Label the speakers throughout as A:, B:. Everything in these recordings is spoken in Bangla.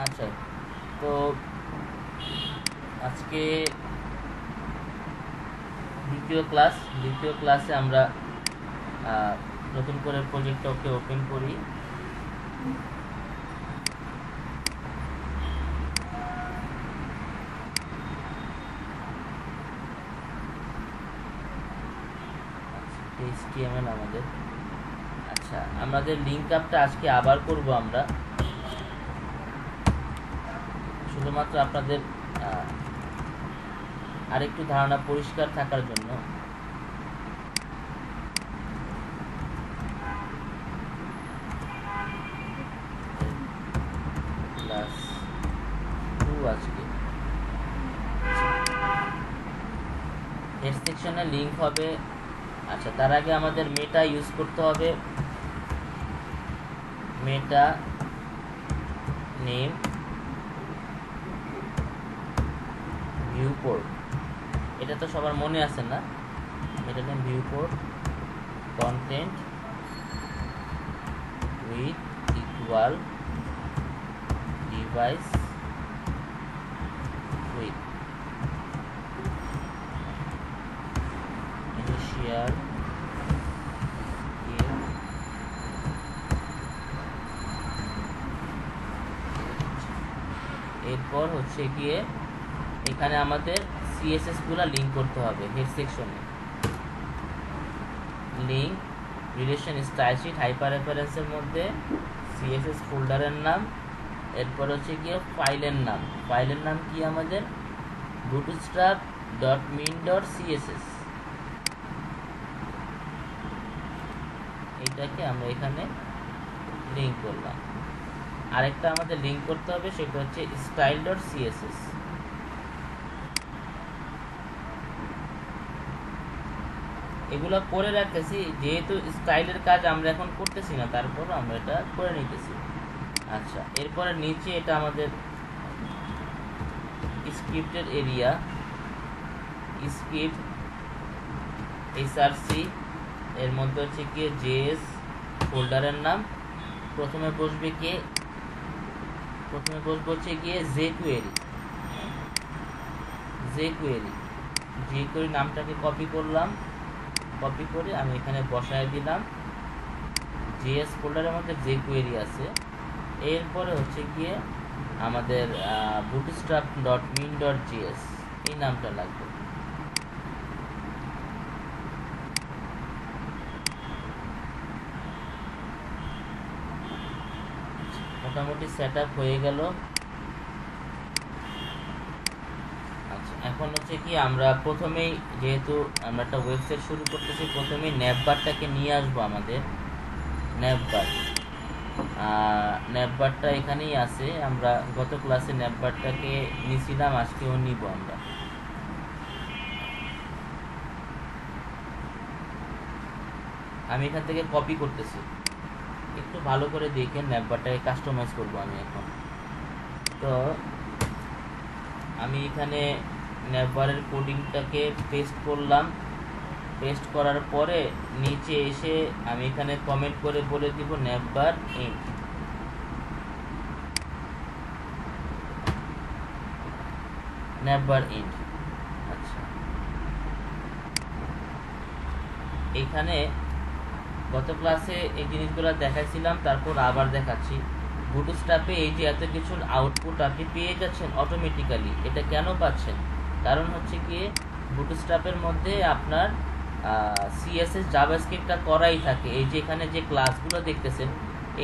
A: আচ্ছা, তো আজকে দ্বিতীয় ক্লাসে আমরা নতুন করে প্রজেক্টরকে ওপেন করি। HTML আমাদের, আচ্ছা আমাদের লিঙ্ক আপটা আজকে আবার করব আমরা, শুধুমাত্র আপনাদের আরেকটু ধারণা পরিষ্কার থাকার জন্য। ক্লাস 2 আজকে হেড সেকশনে লিঙ্ক হবে। আচ্ছা, তার আগে আমাদের মেটা ইউজ করতে হবে। মেটা নেম ভিউপোর্ট, এটা তো সবার মনে আছে না? Meta name viewport content width equal device width initial এরপর হচ্ছে গিয়ে এখানে আমাদের সিএসএস গুলা লিঙ্ক করতে হবে। হেড সেকশনে link relation style sheet hyper রেফারেন্সের মধ্যে সিএসএস ফোল্ডারের নাম, এরপর হচ্ছে গিয়ে ফাইলের নাম কি আমাদের bootstrap.min.css, এইটাকে আমরা এখানে লিঙ্ক করলাম। আরেকটা আমাদের লিঙ্ক করতে হবে, সেটা হচ্ছে style.css। এগুলো করে রাখতেছি যেহেতু স্টাইলের কাজ আমরা এখন করতেছি না, তারপর আমরা এটা করে নিতেছি। আচ্ছা, এরপরে নিচে এটা আমাদের স্ক্রিপ্টের এরিয়া, স্ক্রিপ্ট src এর মধ্যে হচ্ছে কি js ফোল্ডারের নাম। প্রথমে বসবে হচ্ছে গিয়ে jQuery নামটাকে কপি করলাম, কপি করে আমি এখানে বসায় দিলাম। js ফোল্ডারের মধ্যে jQuery আছে। এরপরে হচ্ছে গিয়ে আমাদের bootstrap.min.js এই নামটা লাগবে। মোটামুটি সেট আপ হয়ে গেল। আচ্ছা, এখন হচ্ছে কি আমরা প্রথমেই যেহেতু আমরা একটা ওয়েবসাইট শুরু করতেছি, প্রথমেই ন্যাভবারটাকে নিয়ে আসবো। আমাদের ন্যাভবারটা এখানেই আছে, আমরা গত ক্লাসে ন্যাভবারটাকে নিয়েছিলাম, আজকেও নিব আমরা। আমি এখান থেকে কপি করতেছি, একটু ভালো করে দেখেন। ন্যাভবারটাকে কাস্টমাইজ করব আমি এখন। তো আমি এখানে ন্যাভবারের কোডিংটাকে পেস্ট করলাম। পেস্ট করার পরে নিচে এসে আমি এখানে কমেন্ট করে বলে দিব ন্যাভবার ইন্ট। আচ্ছা, এখানে গত ক্লাসে এই জিনিসগুলো দেখাইছিলাম, তারপর আবার দেখাচ্ছি। বুটস্ট্র্যাপে এই যে এত কিছু আউটপুট আপনি পেয়ে যাচ্ছেন অটোমেটিক্যালি, এটা কেন পাচ্ছেন? কারণ হচ্ছে গিয়ে বুটস্ট্র্যাপের মধ্যে আপনার সিএসএস জাভাস্ক্রিপ্টটা করাই থাকে। এই যে এখানে যে ক্লাসগুলো দেখতেছেন,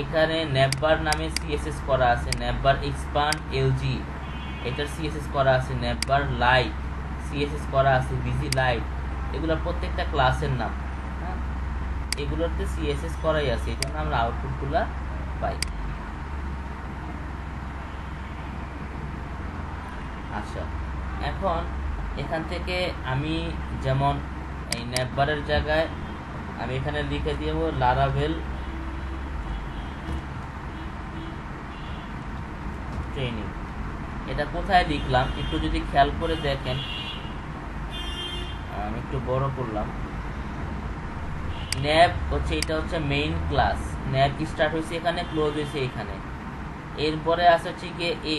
A: এখানে ন্যাভবার নামে সিএসএস করা আছে, ন্যাভবার এক্সপান্ড এলজি এটার সিএসএস করা আছে, ন্যাভবার লাইট সিএসএস করা আছে, বিজি লাইট, এগুলো প্রত্যেকটা ক্লাসের নাম। হ্যাঁ, এগুলোতে সিএসএস করাই আছে, এই জন্য আমরা আউটপুটগুলো পাই। আচ্ছা, এখন এখান থেকে আমি যেমন এই ন্যাভবারের জায়গায় আমি এখানে লিখে দিব লারাভেল ট্রেনিং। এটা কোথায় লিখলাম একটু যদি খেয়াল করে দেখেন, আমি একটু বড় করলাম। ন্যাভ হচ্ছে, এটা হচ্ছে মেইন ক্লাস। ন্যাভ স্টার্ট হয়েছে এখানে, ক্লোজ হয়েছে এখানে। এরপরে আছে হচ্ছে গিয়ে এ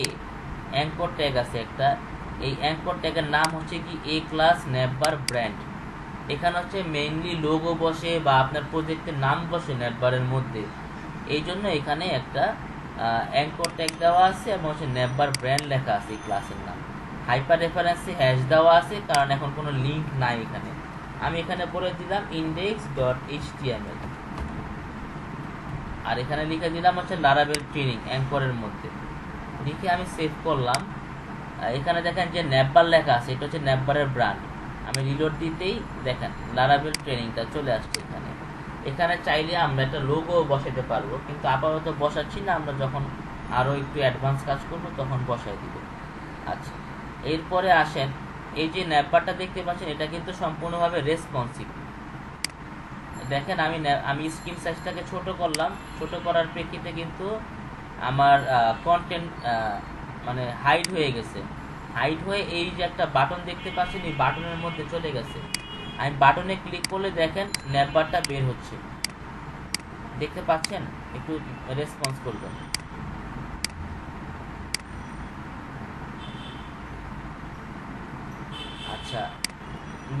A: অ্যাঙ্কর ট্যাগ আছে একটা। এই অ্যাঙ্কর ট্যাগের নাম হচ্ছে কি এ ক্লাস নেটবার ব্র্যান্ড। এখানে হচ্ছে মেইনলি লোগো বসে বা আপনার প্রজেক্টের নাম বসে নেটবারের মধ্যে, এই জন্য এখানে একটা অ্যাঙ্কর ট্যাগ দেওয়া আছে এবং হচ্ছে নেটবার ব্র্যান্ড লেখা আছে এই ক্লাসের নাম। হাইপার রেফারেন্সে হ্যাশ দেওয়া আছে কারণ এখন কোনো লিঙ্ক নাই এখানে। আমি এখানে বলে দিলাম index.html আর এখানে লিখে দিলাম হচ্ছে লারাভেল ট্রেনিং অ্যাঙ্করের মধ্যে, লিখে আমি সেভ করলাম। এখানে দেখেন যে নেটবার লেখা আছে, এটা হচ্ছে নেটবারের ব্র্যান্ড। আমি রিলোড দিতেই দেখেন লারাভেল ট্রেনিংটা চলে আসছে এখানে। এখানে চাইলে আমরা একটা লোগো বসাতে পারবো, কিন্তু আপাতত বসাচ্ছি না, আমরা যখন আরও একটু অ্যাডভান্স কাজ করব তখন বসাই দিব। আচ্ছা, এরপরে আসেন, এই যে নেটবারটা দেখতে পাচ্ছেন এটা কিন্তু সম্পূর্ণভাবে রেসপন্সিভ। দেখেন আমি স্ক্রিন সাইজটাকে ছোট করলাম, ছোট করার প্রেক্ষিতে কিন্তু আমার কন্টেন্ট মানে হাইড হয়ে গেছে। হাইড হয়ে এই যে একটা বাটন দেখতে পাচ্ছেন এই বাটনের মধ্যে চলে গেছে। আমি বাটনে ক্লিক করলে দেখেন নেটবারটা বের হচ্ছে, দেখতে পাচ্ছেন? একটু রেসপন্স করবেন। আচ্ছা,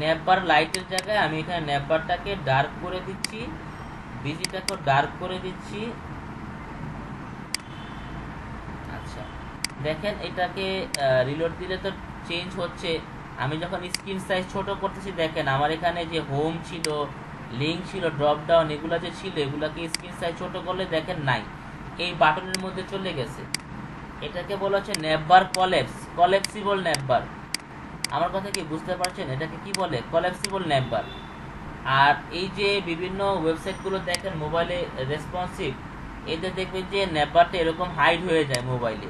A: নেটবার লাইটের জায়গায় আমি এখানে নেটবারটাকে ডার্ক করে দিচ্ছি, বিজিটাকে ডার্ক করে দিচ্ছি। আচ্ছা, দেখেন এটাকে রিলোড দিলে তো চেঞ্জ হচ্ছে। আমি যখন স্ক্রিন সাইজ ছোট করতেছি দেখেন আমার এখানে যে হোম ছিল, লিঙ্ক ছিল, ড্রপ ডাউন এগুলো যে ছিল এগুলাকে স্ক্রিন সাইজ ছোট করলে দেখেন নাই, এই বাটনের মধ্যে চলে গেছে। এটাকে বলা হচ্ছে নেটবার কলেপসিবল নেটবার। আমার কথা কি বুঝতে পারছেন? এটাকে কি বলে? কলেপসিবল নেটবার। আর এই যে বিভিন্ন ওয়েবসাইটগুলো দেখেন মোবাইলে রেসপন্সিভ, এতে দেখবেন যে নেটবারটা এরকম হাইড হয়ে যায় মোবাইলে।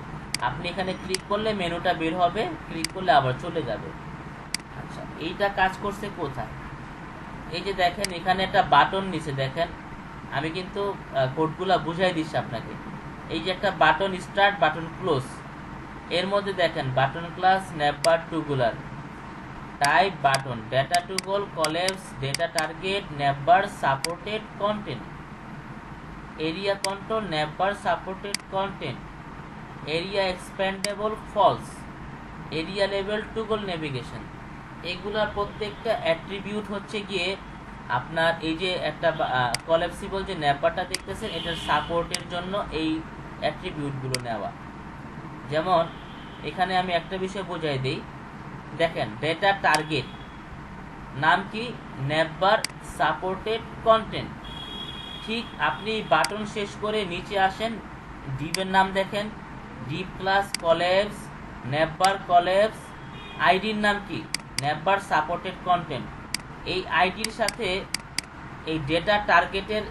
A: আপনি এখানে ক্লিক করলে মেনুটা বের হবে, ক্লিক করলে আবার চলে যাবে। আচ্ছা, এইটা কাজ করছে কোথায়? এই যে দেখেন এখানে একটা বাটন নিচে দেখেন, আমি কিন্তু কোডগুলা বুঝাই দিচ্ছি আপনাকে। এই যে একটা বাটন স্টার্ট, বাটন ক্লোজ, এর মধ্যে দেখেন button class navbar toggler type button data toggle collapse data target navbar supported content aria control navbar supported content aria expandable false aria লেভেল টুগল নেভিগেশন। এগুলার প্রত্যেকটা অ্যাট্রিবিউট হচ্ছে গিয়ে আপনার এই যে একটা কলেপসিবল যে নেটবারটা দেখতেছেন এটার সাপোর্টের জন্য এই অ্যাট্রিবিউটগুলো নেওয়া। যেমন এখানে আমি একটা বিষয় বোঝাই দিই, দেখেন ডেটা টার্গেট নাম কি? নেটবার সাপোর্টেড কন্টেন্ট। ঠিক আপনি বাটন শেষ করে নিচে আসেন, ডিভের নাম দেখেন, ডিভ ক্লাস কলেপস নেটবার কলেপস, আইডির নাম কি? নেটবার সাপোর্টেড কন্টেন্ট। এই আইডির সাথে এই ডেটা টার্গেটের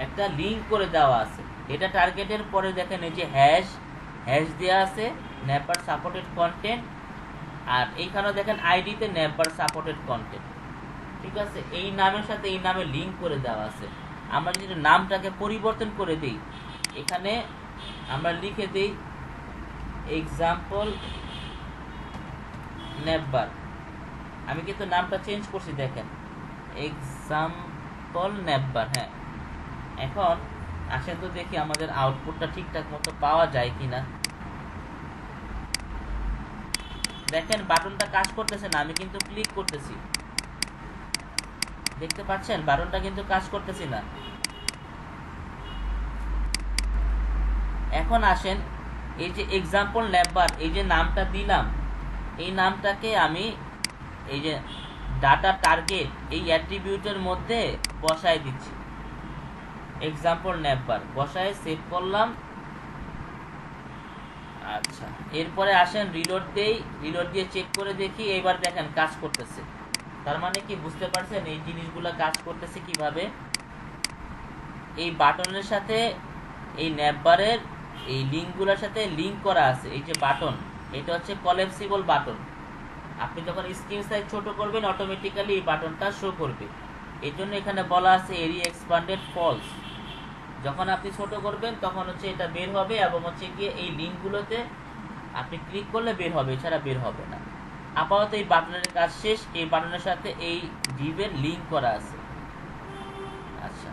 A: একটা লিঙ্ক করে দেওয়া আছে। ডেটা টার্গেটের পরে দেখেন এই যে হ্যাশ দেওয়া আছে নেটবার সাপোর্টেড কন্টেন্ট, আর এইখানেও দেখেন আইডিতে নেটবার সাপোর্টেড কন্টেন্ট। ঠিক আছে, এই নামের সাথে এই নামে লিঙ্ক করে দেওয়া আছে। আমরা যদি নামটাকে পরিবর্তন করে দিই, এখানে আমরা লিখে দিই এক্সাম্পল নেটবার। আমি কিন্তু নামটা চেঞ্জ করছি, দেখেন এক্সাম্পল নেটবার। হ্যাঁ, এখন আসেন তো দেখি আমাদের আউটপুটটা ঠিকঠাক মতো পাওয়া যায় কিনা। দেখেন বাটনটা কাজ করতেছে না, আমি কিন্তু ক্লিক করতেছি, দেখতে পাচ্ছেন বাটনটা কিন্তু কাজ করতেছি না। এখন আসেন এই যে এক্সাম্পল নেটবার, এই যে নামটা দিলাম, এই নামটাকে আমি এই যে ডাটা টার্গেট এই অ্যাট্রিবিউটের মধ্যে বসায় দিচ্ছি। এক্সাম্পল নেটবার বসায় সেভ করলাম। আচ্ছা, এরপরে আসেন রিলোড দেই, রিলোড দিয়ে চেক করে দেখি, এবার দেখেন কাজ করতেছে। তার মানে কি বুঝতে পারছেন এই জিনিসগুলো কাজ করতেছে কিভাবে? এই বাটনের সাথে এই নেটবারের এই লিঙ্কগুলোর সাথে লিঙ্ক করা আছে। এই যে বাটন, এটা হচ্ছে কলেপসিবল বাটন। আপনি যখন স্ক্রিন সাইজ ছোট করবেন অটোমেটিক্যালি এই বাটনটা শো করবে। এই জন্য এখানে বলা আছে এরিয়া এক্সপ্যান্ডেড ফলস। যখন আপনি ছোট করবেন তখন হচ্ছে এটা বের হবে এবং হচ্ছে গিয়ে এই লিঙ্কগুলোতে আপনি ক্লিক করলে বের হবে, এছাড়া বের হবে না। আপাতত এই বাটনের কাজ শেষ। এই বাটনের সাথে এই ডিভের লিঙ্ক করা আছে। আচ্ছা,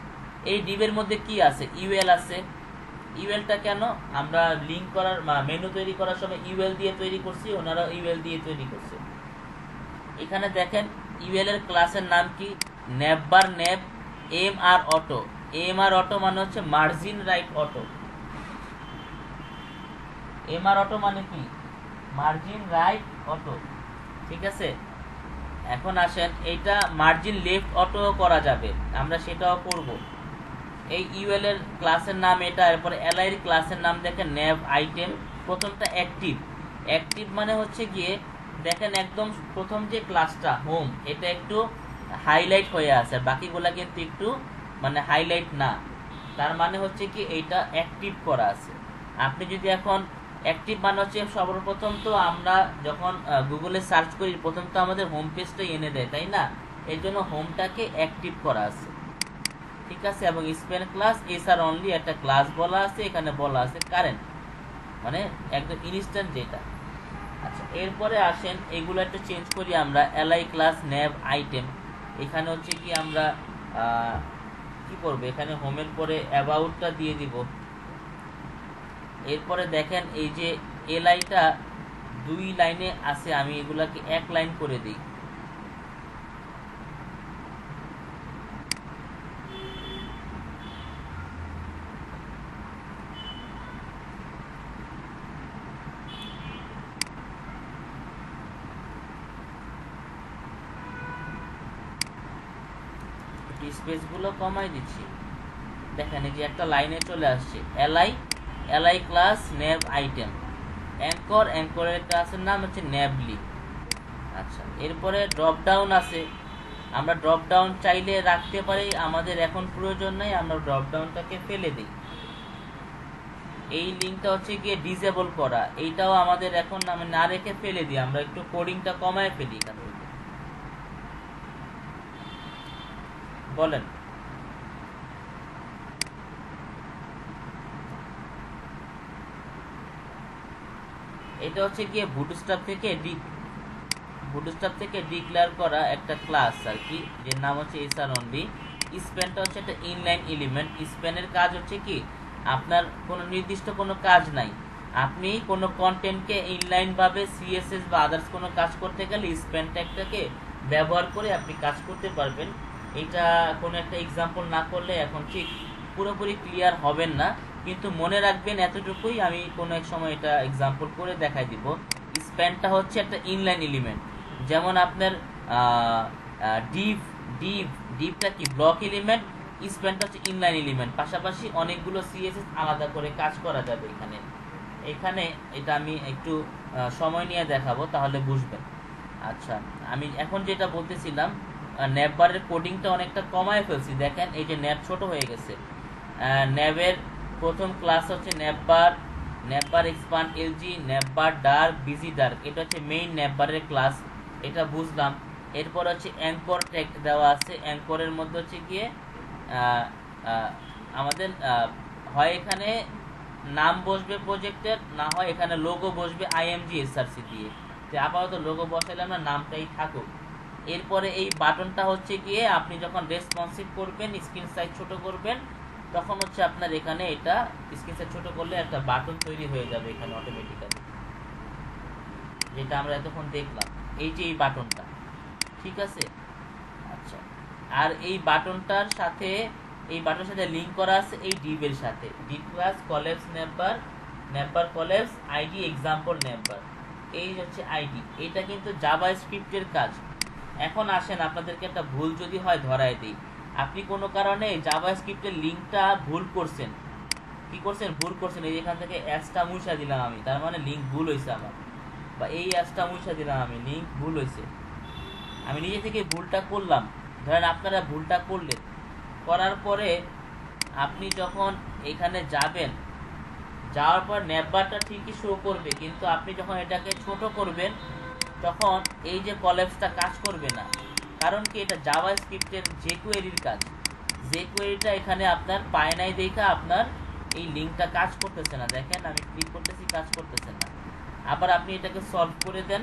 A: এই ডিভের মধ্যে কি আছে? ইউএল আছে, ইউএলটা কেন আমরা লিঙ্ক করার মেনু তৈরি করার সময় ইউএল দিয়ে তৈরি করছি, ওনারা ইউএল দিয়ে তৈরি করছে। এখানে দেখেন ইউএল এর ক্লাসের নাম কি, নেভবার নেভ M R auto. M R auto মানে হচ্ছে margin right auto. M R auto মানে কি, মার্জিন রাইট অটো, ঠিক আছে। এখন আসেন এইটা মার্জিন লেফট অটো করা যাবে, আমরা সেটাও করব। এই ইউএল এর ক্লাসের নাম এটা। এরপরে এলআই এর ক্লাসের নাম দেখেন নেভ আইটেম। প্রথমটা অ্যাক্টিভ। অ্যাক্টিভ মানে হচ্ছে গিয়ে দেখেন একদম প্রথম যে ক্লাসটা হোম, এটা একটু হাইলাইট হয়ে আছে, বাকিগুলা কিন্তু একটু মানে হাইলাইট না। তার মানে হচ্ছে কি এইটা অ্যাক্টিভ করা আছে। আপনি যদি এখন অ্যাক্টিভ মানে হচ্ছে সর্বপ্রথম তো আমরা যখন গুগলে সার্চ করি প্রথম তো আমাদের হোম পেজটাই এনে দেয়, তাই না? এই জন্য হোমটাকে অ্যাক্টিভ করা আছে, ঠিক আছে। এবং স্পেন ক্লাস এস আর অনলি একটা ক্লাস বলা আছে, এখানে বলা আছে কারেন্ট, মানে একদম ইনস্ট্যান্ট যেটা। আচ্ছা, এরপরে আসেন এগুলো একটু চেঞ্জ করি আমরা। এলআই ক্লাস নেভ আইটেম, এখানে হচ্ছে কি আমরা কি করব, এখানে হোমের পরে অ্যাবাউটটা দিয়ে দিব। এরপরে দেখেন এই যে এলআইটা 2 লাইনে আছে, আমি এগুলাকে 1 লাইন করে দিই। স্পেসগুলো কমাই দিচ্ছি। দেখেন এই যে একটা লাইনে চলে আসছে LI, LI class nav item. Anchor, অ্যাঙ্করের ক্লাসের নাম হচ্ছে নেভলি। আচ্ছা, এরপরে ড্রপ ডাউন আছে, আমরা ড্রপ ডাউন চাইলে রাখতে পারি, আমাদের এখন প্রয়োজন নাই, আমরা ড্রপ ডাউনটাকে ফেলে দিই। এই লিঙ্কটা হচ্ছে গিয়ে ডিসেবল করা, এইটাও আমাদের এখন আমি না রেখে ফেলে দিই, আমরা একটু কোডিংটা কমায় ফেলি। বলেন এটা হচ্ছে গিয়ে বুটস্ট্র্যাপ থেকে ডিক্লেয়ার করা একটা ক্লাস আর কি, যের নাম হচ্ছে এসআর অনলি। স্প্যানটা হচ্ছে একটা ইনলাইন এলিমেন্ট। স্প্যানের কাজ হচ্ছে কি, আপনার কোনো নির্দিষ্ট কোনো কাজ নাই, আপনি কোনো কন্টেন্টকে ইনলাইন ভাবে সিএসএস বা আদার্স কোনো কাজ করতে গেলে স্প্যান ট্যাগটাকে ব্যবহার করে আপনি কাজ করতে পারবেন। এটা কোনো একটা এক্সাম্পল না করলে এখন ঠিক পুরোপুরি ক্লিয়ার হবেন না, কিন্তু মনে রাখবেন এতটুকুই, আমি কোনো এক সময় এটা এক্সাম্পল করে দেখাই দিব। স্প্যানটা হচ্ছে একটা ইনলাইন এলিমেন্ট, যেমন আপনার ডিভ ডিভ ডিভটা কি ব্লক এলিমেন্ট, স্প্যানটা হচ্ছে ইনলাইন এলিমেন্ট। পাশাপাশি অনেকগুলো সিএসএস আলাদা করে কাজ করা যাবে এখানে। এখানে এটা আমি একটু সময় নিয়ে দেখাবো, তাহলে বুঝবেন। আচ্ছা, আমি এখন যেটা বলতেছিলাম, ন্যাববারের কোডিংটা অনেকটা কমায় ফেলছি। দেখেন এই যে ন্যাব ছোট হয়ে গেছে। ন্যাবের প্রথম ক্লাস হচ্ছে ন্যাববার, ন্যাববার expand LG, ন্যাববার dark, busy dark, এটা হচ্ছে মেইন ন্যাববারের ক্লাস, এটা বুঝলাম। এরপর হচ্ছে অ্যাঙ্কর ট্যাগ দেওয়া আছে। অ্যাঙ্করের মধ্যে হচ্ছে গিয়ে আমাদের হয় এখানে নাম বসবে প্রজেক্টের, না হয় এখানে লোগো বসবে আইএমজি এসআরসি দিয়ে। তো আপাতত লোগো বসাইলাম না, নামটাই থাকুক। এরপরে এই বাটনটা হচ্ছে গিয়ে আপনি যখন রেসপন্সিভ করবেন, স্ক্রিন সাইজ ছোট করবেন, তখন হচ্ছে আপনার এখানে এটা স্ক্রিন সাইজ ছোট করলে একটা বাটন তৈরি হয়ে যাবে এখানে অটোমেটিক্যালি, যেটা আমরা এতক্ষণ দেখলাম। এই যে এই বাটনটা, ঠিক আছে। আচ্ছা, আর এই বাটনটার সাথে লিংক করা আছে এই ডিভের সাথে, ডিভ ক্লাস কলেপস নেববার, নেববার কলেপস আইডি এক্সাম্পল নেববার, এই হচ্ছে আইডি। এটা কিন্তু জাভা স্ক্রিপ্টের কাজ। এখন আসেন আপনাদেরকে একটা ভুল যদি হয় ধরায় দিই। আপনি কোনো কারণে জাভা স্ক্রিপ্টের লিঙ্কটা ভুল করছেন, কি করছেন, ভুল করছেন, এই এখান থেকে অ্যাসটা মুছা দিলাম আমি, তার মানে লিঙ্ক ভুল হয়েছে আমার, বা এই অ্যাসটা মুছা দিলাম আমি, লিঙ্ক ভুল হয়েছে, আমি নিজে থেকে ভুলটা করলাম। ধরেন আপনারা ভুলটা করলেন, করার পরে আপনি যখন এখানে যাবেন, যাওয়ার পর নেটবারটা ঠিকই শো করবে, কিন্তু আপনি যখন এটাকে ছোট করবেন তখন এই যে কলেপসটা কাজ করবে না। কারণ কি, এটা জাভা স্ক্রিপ্টের jQuery কাজ, jQuery এখানে আপনার পায় নাই দেখা আপনার এই লিঙ্কটা কাজ করতেছে না। দেখেন আমি ক্লিক করতেছি, কাজ করতেছে না। আবার আপনি এটাকে সলভ করে দেন,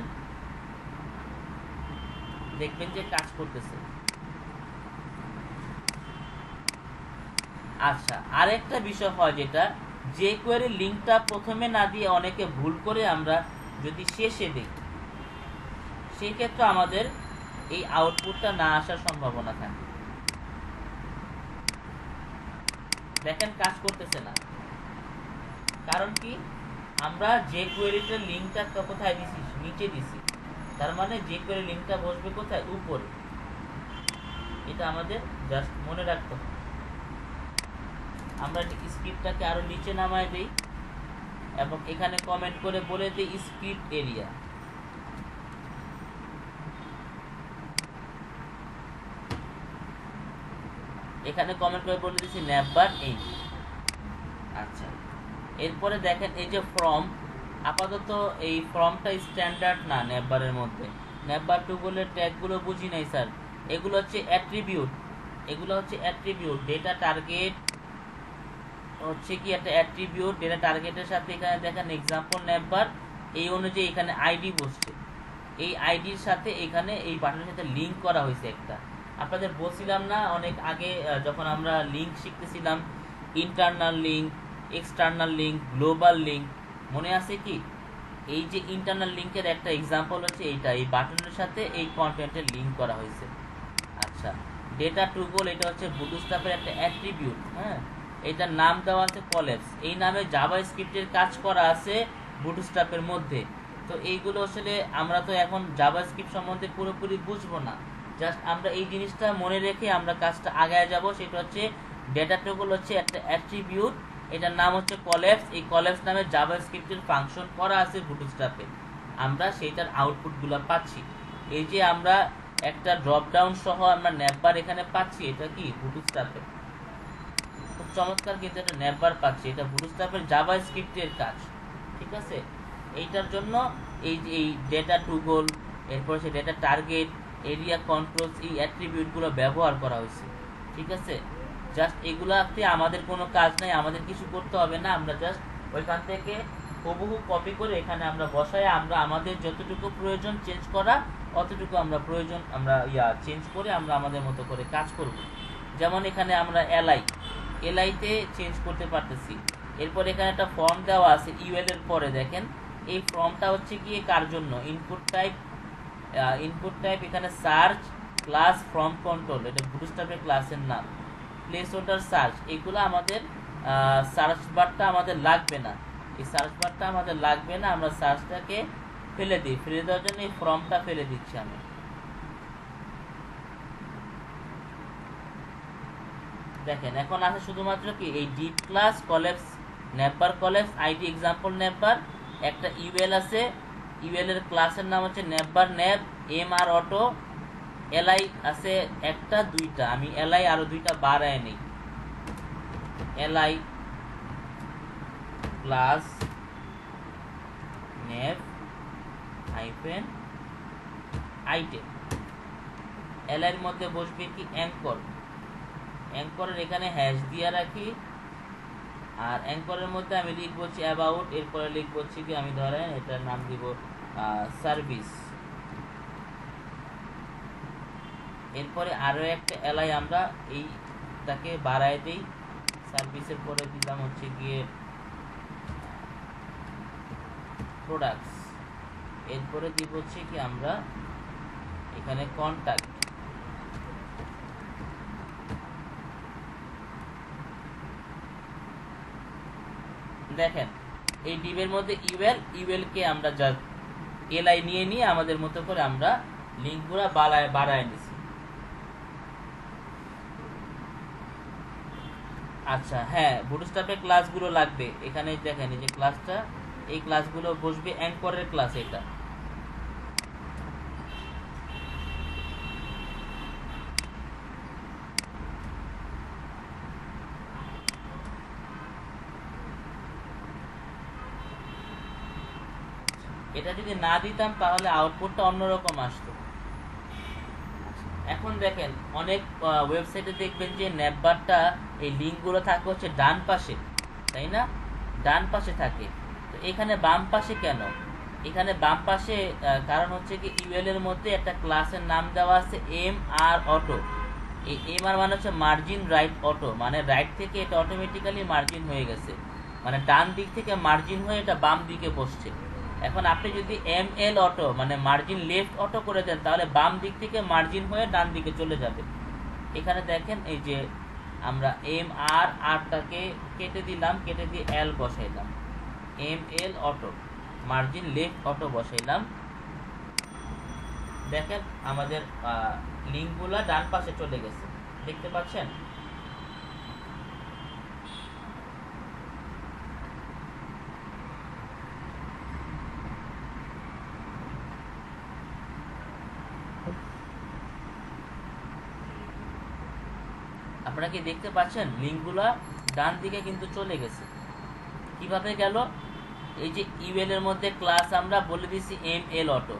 A: দেখবেন যে কাজ করতেছে। আচ্ছা, আরেকটা বিষয় হয় যেটা, যে কোয়েরির লিঙ্কটা প্রথমে না দিয়ে অনেকে ভুল করে আমরা যদি শেষে দিই, সেই ক্ষেত্রে আমাদের এই আউটপুটটা না আসার সম্ভাবনা থাকে। দেখেন কাজ করতেছে না, কারণ কি, আমরা যে কোয়েরিটার লিঙ্কটা কোথায় দিছি, নিচে দিছি, তার মানে যে কোয়েরি লিঙ্কটা বসবে কোথায়, উপরে। এটা আমাদের জাস্ট মনে রাখতে হবে। আমরা স্ক্রিপ্টটাকে আরো নিচে নামায় দিই এবং এখানে কমেন্ট করে বলে দিই স্ক্রিপ্ট এরিয়া। এখানে কমেন্ট করে বলে দিচ্ছি ন্যাপবার এই। আচ্ছা, এরপরে দেখেন এই যে ফর্ম, আপাতত এই ফর্মটা স্ট্যান্ডার্ড না ন্যাপবারের মধ্যে। ন্যাপবার টুগুলোর ট্যাগগুলো বুঝি নাই স্যার, এগুলো হচ্ছে অ্যাট্রিবিউট। এগুলো হচ্ছে অ্যাট্রিবিউট। ডেটা টার্গেট হচ্ছে কি একটা অ্যাট্রিবিউট। ডেটা টার্গেটের সাথে এখানে দেখেন এক্সাম্পল ন্যাপবার, এই অনুযায়ী এখানে আইডি বসছে। এই আইডির সাথে এখানে এই বাটনের সাথে লিঙ্ক করা হয়েছে একটা। আপনাদের বলছিলাম না অনেক আগে যখন আমরা লিঙ্ক শিখতেছিলাম, internal link, external link, global link, মনে আছে কি? এই যে ইন্টারনাল লিঙ্কের একটা এক্সাম্পল হচ্ছে এইটা, এই বাটনের সাথে এই কন্টেন্টের লিঙ্ক করা হয়েছে। আচ্ছা, ডেটা টু গোল, এটা হচ্ছে বুটস্ট্র্যাপের একটা অ্যাট্রিবিউট। হ্যাঁ, এটার নাম দেওয়া আছে কলেপস। এই নামে জাভা স্ক্রিপ্টের কাজ করা আছে বুটস্ট্র্যাপের মধ্যে। তো এইগুলো আসলে আমরা তো এখন জাভা স্ক্রিপ্ট সম্বন্ধে পুরোপুরি বুঝবো না, জাস্ট আমরা এই জিনিসটা মনে রেখে আমরা কাজটা আগায় যাব। সেটা হচ্ছে ডেটা টুগুল হচ্ছে একটা অ্যাট্রিবিউট, এটার নাম হচ্ছে কলেপস। এই কলেপস নামে জাভা স্ক্রিপ্টের ফাংশন করা আছে বুটস্ট্র্যাপে, আমরা সেইটার আউটপুটগুলো পাচ্ছি। এই যে আমরা একটা ড্রপ ডাউন সহ আমরা ন্যাপবার এখানে পাচ্ছি, এটা কি বুটস্ট্র্যাপে, খুব চমৎকার কিন্তু একটা ন্যাপবার পাচ্ছি, এটা বুটস্ট্র্যাপের জাভা স্ক্রিপ্টের কাজ। ঠিক আছে, এইটার জন্য এই ডেটা টু গোল, এরপর সে ডেটা টার্গেট, এরিয়া কন্ট্রোলস, এই অ্যাট্রিবিউটগুলো ব্যবহার করা হয়েছে। ঠিক আছে, জাস্ট এগুলাতে আমাদের কোনো কাজ নাই, আমাদের কিছু করতে হবে না। আমরা জাস্ট ওইখান থেকে হুবহু কপি করে এখানে আমরা বসাই, আমরা আমাদের যতটুকু প্রয়োজন চেঞ্জ করা অতটুকু আমরা প্রয়োজন আমরা চেঞ্জ করে আমরা আমাদের মতো করে কাজ করব। যেমন এখানে আমরা এলআইতে চেঞ্জ করতে পারতেছি। এরপর এখানে একটা ফর্ম দেওয়া আছে ইউএল এর পরে, দেখেন এই ফর্মটা হচ্ছে গিয়ে কার জন্য, ইনপুট টাইপ এখানে সার্চ ক্লাস ফর্ম কন্ট্রোল, এটা বুটস্ট্র্যাপের ক্লাসের নাম। প্লেস হোল্ডার সার্চ, এগুলো আমাদের সার্চ বারটা আমাদের লাগবে না, এই সার্চ বারটা আমাদের লাগবে না, আমরা সার্চটাকে ফেলে দিই। ফেলে দেওয়ার জন্য এই ফর্মটা ফেলে দিচ্ছি আমি। দেখেন এখন আছে শুধুমাত্র কি এই ডিপ ক্লাস কলেপস ন্যাপবার কলেপস আইডি এক্সাম্পল ন্যাপবার, একটা ইউএল আছে, ইউএল এর ক্লাসের নাম হচ্ছে ন্যাপবার nap, M R auto, LI আছে একটা দুইটা, আমি এলআই আরো দুইটা বাড়ায় নেই, LI class nap hyphen item. LI এর মধ্যে বসবে কি অ্যাঙ্কর, অ্যাঙ্করের এখানে হ্যাশ দিয়ে রাখি, আর অ্যাঙ্করের মধ্যে আমি লিখবো হচ্ছে অ্যাবাউট, এরপরে লিখবো হচ্ছে কি আমি ধরেন এটার নাম দিব সার্ভিস। এরপরে আরো একটা এলআই আমরা এইটাকে বাড়ায় দিই, সার্ভিসের পরে দিলাম হচ্ছে গিয়ে প্রোডাক্টস। এরপরে দিব হচ্ছে কি আমরা এখানে কন্টাক্ট। দেখেন এই ডিবের মধ্যে ইউএল কে আমরা যা এলআই নিয়ে আমাদের মতো করে আমরা লিঙ্কগুলো বাড়ায় নিছি। আচ্ছা হ্যাঁ, বুটস্ট্র্যাপের ক্লাসগুলো লাগবে। এখানে দেখেন এই যে ক্লাসটা, এই ক্লাসগুলো বসবে অ্যাঙ্করের ক্লাস। এটা এটা যদি না দিতাম তাহলে আউটপুটটা অন্যরকম আসতো। এখন দেখেন অনেক ওয়েবসাইটে দেখবেন যে ন্যাপবারটা এই লিঙ্কগুলো থাকে হচ্ছে ডান পাশে, তাই না? ডান পাশে থাকে, তো এখানে বাম পাশে কেন? এখানে বাম পাশে কারণ হচ্ছে কি ইউএল এর মধ্যে একটা ক্লাসের নাম দেওয়া আছে এম আর অটো। এই এম আর মানে হচ্ছে মার্জিন রাইট অটো, মানে রাইট থেকে এটা অটোমেটিক্যালি মার্জিন হয়ে গেছে। মানে ডান দিক থেকে মার্জিন হয়ে এটা বাম দিকে বসছে। এখন আপনি যদি ML অটো মানে মার্জিন লেফট অটো করে দেন, তাহলে বাম দিক থেকে মার্জিন হয়ে ডান দিকে চলে যাবে। এখানে দেখেন এই যে আমরা MRটাকে কেটে দিলাম, কেটে দিয়ে L বসাইলাম, ML auto margin left auto বসাইলাম। দেখেন আমাদের লিঙ্কগুলা ডান পাশে চলে গেছে, দেখতে পাচ্ছেন? আপনারা কি দেখতে পাচ্ছেন লিঙ্কগুলা ডান দিকে কিন্তু চলে গেছে? কিভাবে গেল? এই যে ইউএল এর মধ্যে ক্লাস আমরা বলে দিছি ML অটো,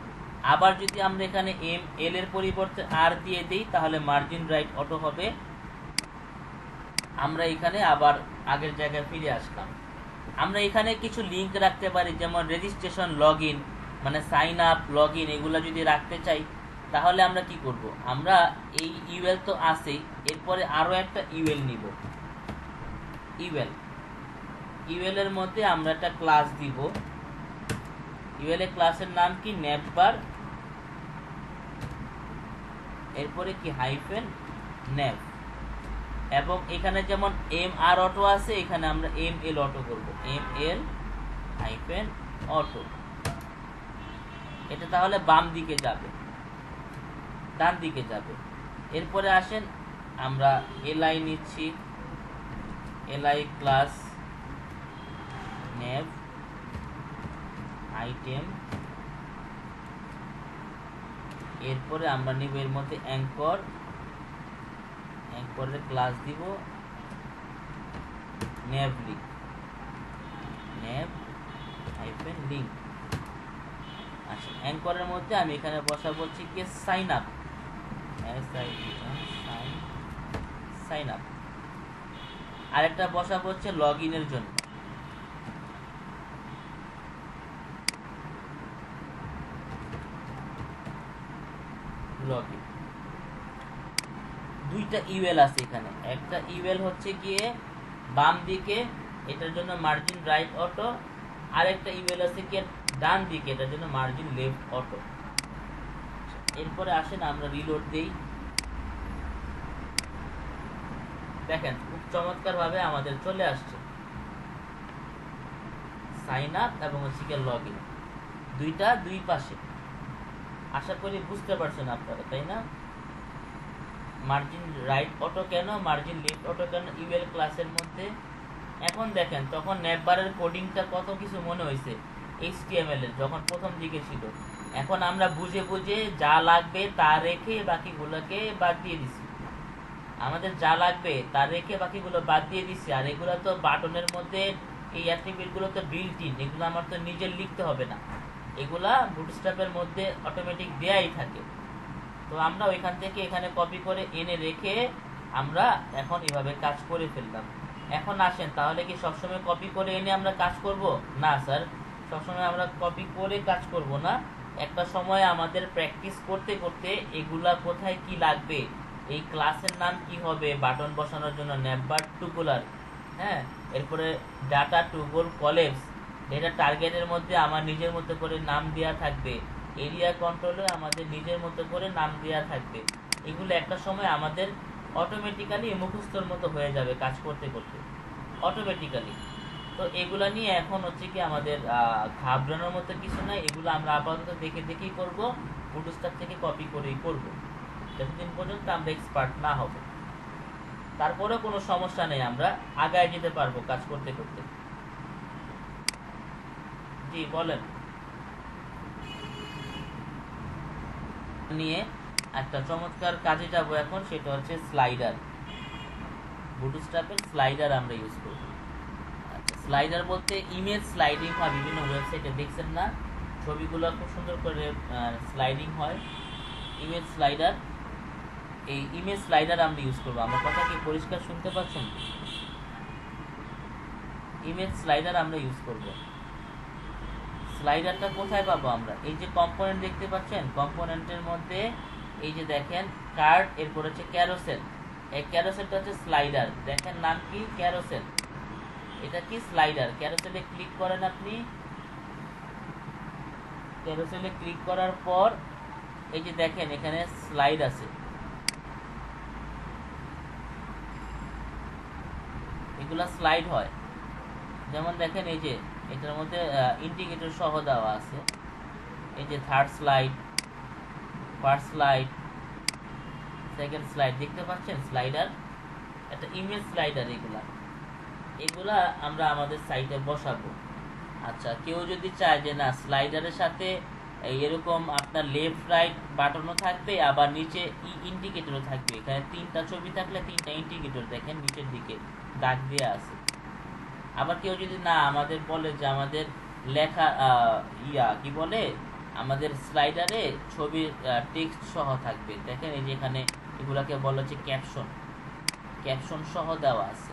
A: আবার যদি আমরা এখানে ML এর পরিবর্তে R দিয়ে দিই তাহলে মার্জিন রাইট অটো হবে। আমরা এখানে আবার আগের জায়গায় ফিরে আসলাম। আমরা এখানে কিছু লিঙ্ক রাখতে পারি, যেমন রেজিস্ট্রেশন, লগ ইন, মানে সাইন আপ, লগ ইন, এগুলো যদি রাখতে চাই তাহলে আমরা কি করব? আমরা এই ইউএল তো আছেই, এরপরে আরো একটা ইউএল নিব। ইউএল এর মধ্যে আমরা একটা ক্লাস দিব। ইউএল এর ক্লাসের নাম কি? নেভবার, এরপরে কি হাইফেন নেভ, এবং এখানে যেমন MR অটো আছে, এখানে আমরা ML অটো করব, ML হাইফেন অটো। এটা তাহলে বাম দিকে যাবে, ডান দিকে যাবে। এরপরে আসেন আমরা এলআই নিচ্ছি, এলআই ক্লাস নেভ আইটেম, এরপরে আমরা নিব এর মধ্যে অ্যাঙ্কর, অ্যাঙ্করের ক্লাস দিব নেভ লিঙ্ক, নেভ হাইফেন লিঙ্ক। আচ্ছা, অ্যাঙ্করের মধ্যে আমি এখানে বসাবো হচ্ছে কি সাইন আপ, সাইন আপ। আরেকটা বসাবো হচ্ছে লগ ইনের জন্য, লগ ইন। দুইটা ইউএল আছে এখানে, একটা ইউএল হচ্ছে গিয়ে বাম দিকে, এটার জন্য মার্জিন রাইট অটো, আর একটা ইউএল আছে কি ডান দিকে, এটার জন্য মার্জিন লেফট অটো। এরপরে আসেন আমরা রিলোড দেই। দেখেন খুব চমৎকার ভাবে আমাদের চলে আসছে সাইন আপ এবং হচ্ছে গিয়ে লগ ইন, দুইটা দুই পাশে। আশা করি বুঝতে পারছেন আপনারা, তাই না? মার্জিন রাইট অটো কেন, মার্জিন লেফট অটো কেন ইউএল ক্লাসের মধ্যে। এখন দেখেন তখন নেভবারের কোডিংটা কত কিছু মনে হয়েছে HTML এর, যখন প্রথম দিকে ছিল। এখন আমরা বুঝে বুঝে যা লাগবে তা রেখে বাকিগুলোকে বাদ দিয়ে দিছি। আমাদের যা লাগবে তা রেখে বাকিগুলো বাদ দিয়ে দিছি। আর এগুলো তো বাটনের মধ্যে, এই অ্যাট্রিবিউটগুলো তো বিল্ট ইন, এগুলো আমার তো নিজের লিখতে হবে না, এগুলা বুটস্ট্র্যাপের মধ্যে অটোমেটিক দেয়াই থাকে। তো আমরা ওইখান থেকে এখানে কপি করে এনে রেখে আমরা এখন এভাবে কাজ করে ফেললাম। এখন আসেন, তাহলে কি সবসময় কপি করে এনে আমরা কাজ করব? না স্যার, সবসময় আমরা কপি করে কাজ করব না। একটা সময় আমাদের প্র্যাকটিস করতে করতে এগুলা কোথায় কি লাগবে, এই ক্লাসের নাম কি হবে, বাটন বসানোর জন্য নেভবার টুকুলার, হ্যাঁ, এরপরে ডাটা টুগল কলেপস, এটা টার্গেটের মধ্যে আমার নিজের মতো করে নাম দেওয়া থাকবে, এরিয়া কন্ট্রোলে আমাদের নিজের মতো করে নাম দেওয়া থাকবে। এগুলো একটা সময় আমাদের অটোমেটিক্যালি মুখস্থর মতো হয়ে যাবে কাজ করতে করতে, অটোমেটিক্যালি। তো এগুলা নিয়ে এখন হচ্ছে কি আমাদের ঘাবড়ানোর মতো কিছু নাই, এগুলো আমরা আপাতত দেখে দেখেই করব, বুটস্ট্র্যাপ থেকে কপি করেই করব, যতদিন পর্যন্ত আমরা এক্সপার্ট না হব। তারপরেও কোনো সমস্যা নেই, আমরা আগায় যেতে পারবো কাজ করতে করতে। জি বলেন। নিয়ে একটা চমৎকার কাজে যাব এখন, সেটা হচ্ছে স্লাইডার। বুটস্ট্র্যাপের স্লাইডার আমরা ইউজ করব। আচ্ছা, স্লাইডার বলতে ইমেজ স্লাইডিং হয় বিভিন্ন ওয়েবসাইটে, দেখছেন না? ছবিগুলো খুব সুন্দর করে স্লাইডিং হয়, ইমেজ স্লাইডার। এই ইমেজ স্লাইডার আমরা ইউজ করবো। আমার কথা কি পরিষ্কার শুনতে পাচ্ছেন? ইমেজ স্লাইডার আমরা ইউজ করব। স্লাইডারটা কোথায় পাবো আমরা? এই যে কম্পোনেন্ট দেখতে পাচ্ছেন, কম্পোনেন্টের মধ্যে এই যে দেখেন কার্ড, এরপর হচ্ছে ক্যারোসেল। এই ক্যারোসেলটা হচ্ছে স্লাইডার, দেখেন নাম কি? ক্যারোসেল। এটা কি স্লাইডার। ক্যারোসেলে ক্লিক করেন, আপনি ক্যারোসেলে ক্লিক করার পর এই যে দেখেন এখানে স্লাইড আছে, এগুলা স্লাইড হয়। যেমন দেখেন এই যে এটার মধ্যে ইন্ডিকেটর সহ দেওয়া আছে, এই যে third slide, first slide, second slide, দেখতে পাচ্ছেন স্লাইডার, একটা ইমেজ স্লাইডার। এগুলা আমরা আমাদের সাইটে বসাবো। আচ্ছা, কেউ যদি চায় যে না স্লাইডারের সাথে এরকম আপনার লেফট রাইট বাটনও থাকবে, আবার নিচে ইন্ডিকেটরও থাকবে, এখানে 3টা ছবি থাকলে 3টা ইন্ডিকেটর দেখেন নিচের দিকে দাগ দেওয়া আছে। আবার কেউ যদি না আমাদের বলে যে আমাদের লেখা কি বলে, আমাদের স্লাইডারে ছবির টেক্সট সহ থাকবে, দেখেন এই যে এখানে এগুলাকে বলা হচ্ছে ক্যাপশন, ক্যাপশন সহ দেওয়া আছে।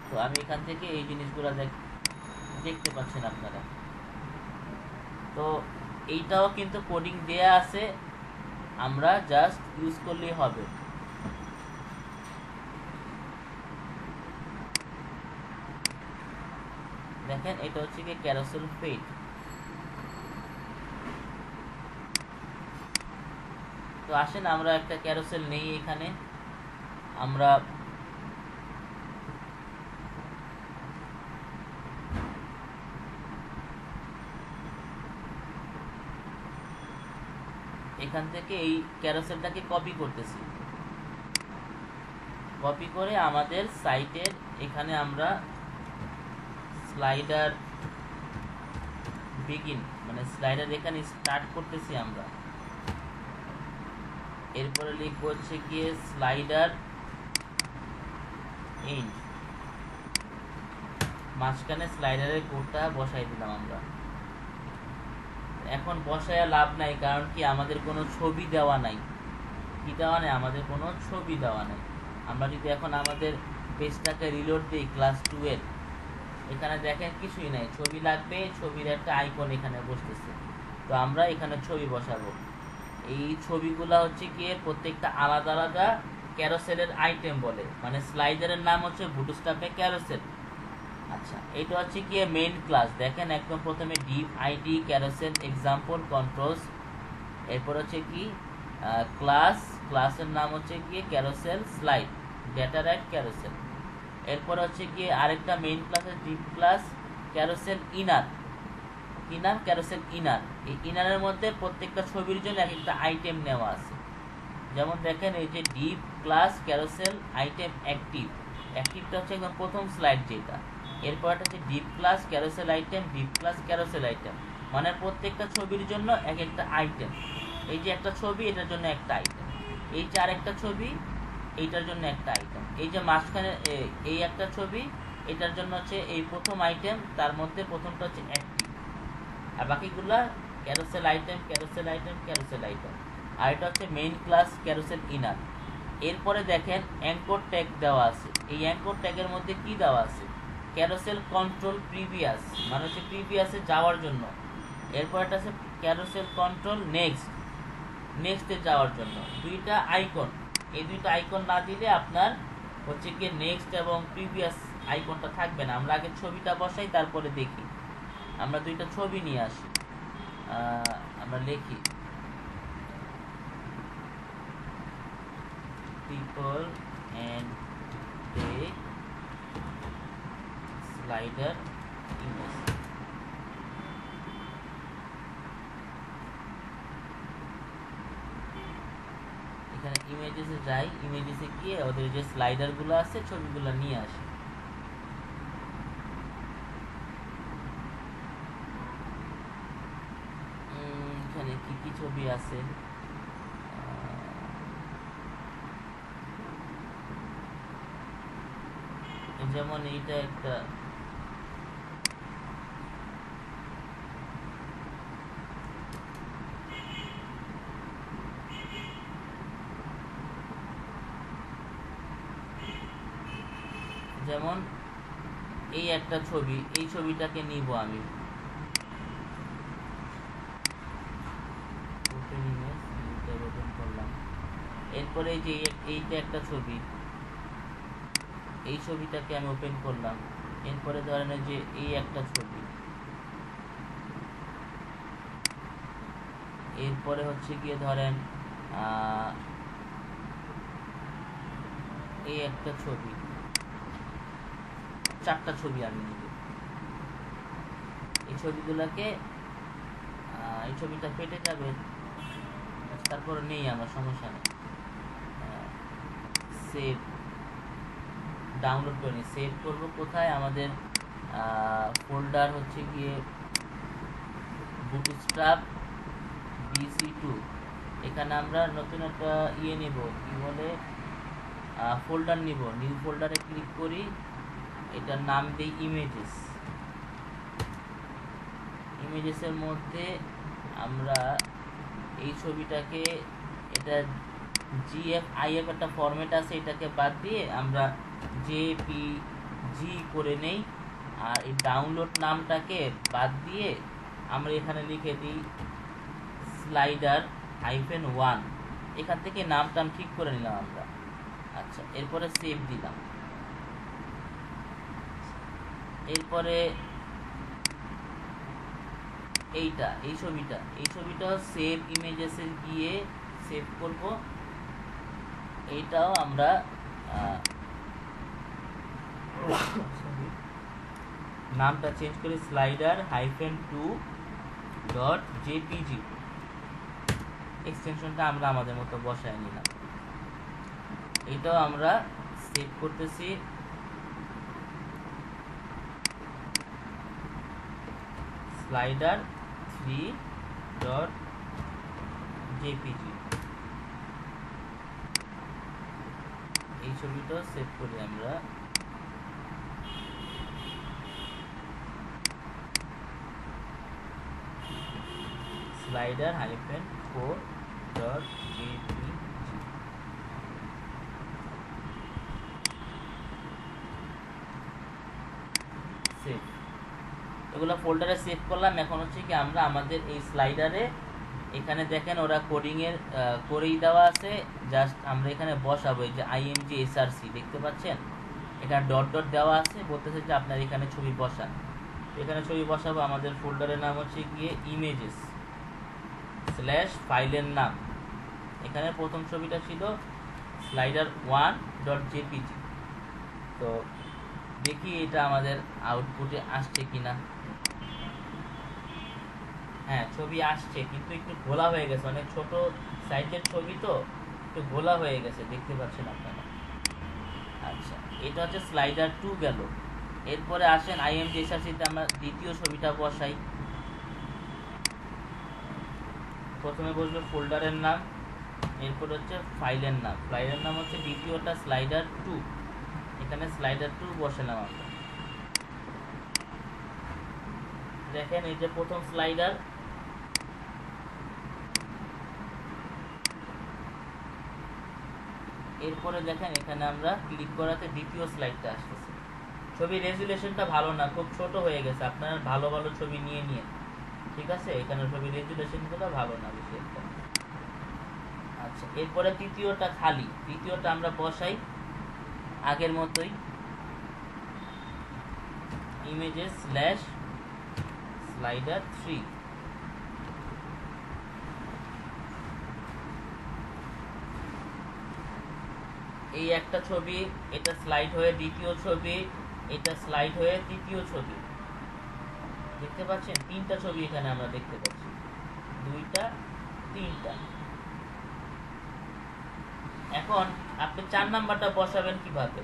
A: তো আমি এখান থেকে এই জিনিসগুলো দেখতে পাচ্ছেন আপনারা। তো এইটাও কিন্তু কোডিং দেয়া আছে, আমরা জাস্ট ইউজ করলেই হবে। দেখেন এটা হচ্ছে কি ক্যারোসেল ফিট। তো আসেন আমরা একটা ক্যারোসেল নেই, এখানে আমরা এখান থেকে এই ক্যারোসেলটাকে কপি করতেছি, কপি করে আমাদের সাইটের এখানে আমরা স্লাইডার বিগিন মানে স্লাইডার এখানে স্টার্ট করতেছি আমরা। এরপরে লিখবো হচ্ছে গিয়ে স্লাইডার এন্ড, মাঝখানে স্লাইডারের কোডটা বসাই দিলাম আমরা। এখন বসায় লাভ নাই, কারণ কি আমাদের কোনো ছবি দেওয়া নাই, কি দেওয়া নেই, আমাদের কোনো ছবি দেওয়া নেই। আমরা যদি এখন আমাদের পেজটাকে রিলোড দিই ক্লাস 2 এর, এখানে দেখেন কিছুই নাই, ছবি লাগবে, ছবির একটা আইকন এখানে বসতেছে। তো আমরা এখানে ছবি বসাবো। এই ছবিগুলা হচ্ছে গিয়ে প্রত্যেকটা আলাদা আলাদা ক্যারোসেলের আইটেম বলে, মানে স্লাইডারের নাম হচ্ছে বুটস্ট্র্যাপে ক্যারোসেল। আচ্ছা, এটা হচ্ছে গিয়ে মেইন ক্লাস, দেখেন একদম প্রথমে deep ID carousel example controls, এরপর হচ্ছে কি ক্লাস, ক্লাসের নাম হচ্ছে গিয়ে carousel slide data right carousel. এরপর হচ্ছে গিয়ে আরেকটা মেইন ক্লাসের deep class carousel inner, inner carousel inner. এই ইনারের মধ্যে প্রত্যেকটা ছবির জন্য এক একটা আইটেম নেওয়া আছে। যেমন দেখেন এই যে div class carousel item active, অ্যাক্টিভটা হচ্ছে একদম প্রথম স্লাইড যেটা। এরপর একটা হচ্ছে div class carousel item, div class carousel item, মানে প্রত্যেকটা ছবির জন্য এক একটা আইটেম। এই যে একটা ছবি, এটার জন্য একটা আইটেম, এই যে আরেকটা ছবি, এইটার জন্য একটা আইটেম, এই যে মাঝখানে এই একটা ছবি, এটার জন্য হচ্ছে এই প্রথম আইটেম, তার মধ্যে প্রথমটা হচ্ছে অ্যাক্টিভ, আর বাকিগুলা carousel item carousel item carousel item. আর এটা হচ্ছে মেইন ক্লাস ক্যারোসেল ইনার। এরপরে দেখেন অ্যাঙ্কর ট্যাগ দেওয়া আছে, এই অ্যাঙ্কর ট্যাগের মধ্যে কি দেওয়া আছে, ক্যারোসেল কন্ট্রোল প্রিভিয়াস, মানে হচ্ছে প্রিভিয়াসে যাওয়ার জন্য। এরপর এটা আছে ক্যারোসেল কন্ট্রোল নেক্সট, নেক্সটে যাওয়ার জন্য। দুইটা আইকন, এই দুইটা আইকন না দিলে আপনার হচ্ছে কি নেক্সট এবং প্রিভিয়াস আইকনটা থাকবে না। আমরা আগে ছবিটা বসাই, তারপরে দেখি। আমরা দুইটা ছবি নিয়ে আসি, আমরা লিখি people and take slider image। এখানে ইমেজেসে যাই, ইমেজেসে গিয়ে ওদের যে স্লাইডারগুলো আছে ছবিগুলো নিয়ে আসি। এখানে কি কি ছবি আছে, যেমন এইটা একটা, যেমন এই একটা ছবি, এই ছবিটাকে নিব আমি, ওপেন করলাম। এরপরে এই যে এইটা একটা ছবি, এই ছবিটাকে আমি ওপেন করলাম। এরপরে ধরেন যে এই একটা ছবি, এরপরে হচ্ছে গিয়ে ধরেন এই একটা ছবি, 4টা ছবি আমি নিব। এই ছবিগুলোকে এই ছবিটা ফেটে যাবে, তারপরে নেই আমরা, সমস্যা নেই। সেভ, ডাউনলোড করে নিই। সেভ করবো কোথায়? আমাদের ফোল্ডার হচ্ছে গিয়ে বুটস্ট্র্যাপ BC2। এখানে আমরা নতুন একটা নেব, কি বলে, ফোল্ডার নিব। নিউ ফোল্ডারে ক্লিক করি, এটার নাম দিই ইমেজেস। ইমেজেসের মধ্যে আমরা এই ছবিটাকে, এটা GFIF একটা ফরম্যাট আছে, এটাকে বাদ দিয়ে আমরা JPG করে নেই। আর এই ডাউনলোড নামটাকে বাদ দিয়ে আমরা এখানে লিখে দিই slider-1। এখান থেকে নামটা ঠিক করে নিলাম আমরা। আচ্ছা, এরপরে সেভ দিলাম। এরপরে এই ছবিটা সেভ ইমেজেসে গিয়ে সেভ করব। এইটাও আমরা নামটা চেঞ্জ করে slider-2.jpg এক্সটেনশনটা আমরা আমাদের মতো বসায় নিলাম। এটাও আমরা সেভ করতেছি। slider3.jpg এই ছবিটা সেভ করি আমরা। slider-4.jpg save. এগুলো ফোল্ডারে সেভ করলাম। এখন হচ্ছে কি আমরা আমাদের এই স্লাইডারে, এখানে দেখেন ওরা কোডিংয়ের করেই দেওয়া আছে, জাস্ট আমরা এখানে বসাবো। এই যে IMG SRC দেখতে পাচ্ছেন, এখানে ডট ডট দেওয়া আছে, বলতেছে যে আপনার এখানে ছবি বসান। এখানে ছবি বসাবো। আমাদের ফোল্ডারের নাম হচ্ছে গিয়ে ইমেজেস / ফাইলের নাম। এখানে প্রথম ছবিটা ছিল slider1.jpg। তো দেখি এটা আমাদের আউটপুটে আসছে কিনা। হ্যাঁ, ছবি আসছে, কিন্তু একটু ঘোলা হয়ে গেছে, অনেক ছোট সাইজের ছবি তো একটু ঘোলা হয়ে গেছে, দেখতে পাচ্ছেন আপনারা। আচ্ছা, এটা হচ্ছে slider2 গেল। এরপরে আসেন IMG SRC-তে আমরা দ্বিতীয় ছবিটা বসাই। প্রথমে বসবে ফোল্ডারের নাম, এরপর হচ্ছে ফাইলের নাম। ফাইলের নাম হচ্ছে দ্বিতীয়টা slider2, এখানে slider2 বসালাম আমরা। দেখেন এই যে প্রথম স্লাইডার, এরপরে দেখেন এখানে আমরা ক্লিক করাতে দ্বিতীয় স্লাইডটা আসতেছে। ছবি রেজুলেশনটা ভালো না, খুব ছোট হয়ে গেছে। আপনারা ভালো ভালো ছবি নিয়ে নিয়ে, ঠিক আছে? এখানে ছবি রেজুলেশনগুলো ভালো না বেশি একটা। আচ্ছা, এরপরে তৃতীয়টা খালি, তৃতীয়টা আমরা বসাই আগের মতোই, ইমেজেস /slider3। এই একটা ছবি, এটা স্লাইড হয়ে দ্বিতীয় ছবি, এটা স্লাইড হয়ে তৃতীয় ছবি, দেখতে পাচ্ছেন? 3টা ছবি এখানে আমরা দেখতে পাচ্ছি, 2টা 3টা। এখন আপনি 4 নাম্বারটা বসাবেন কিভাবে?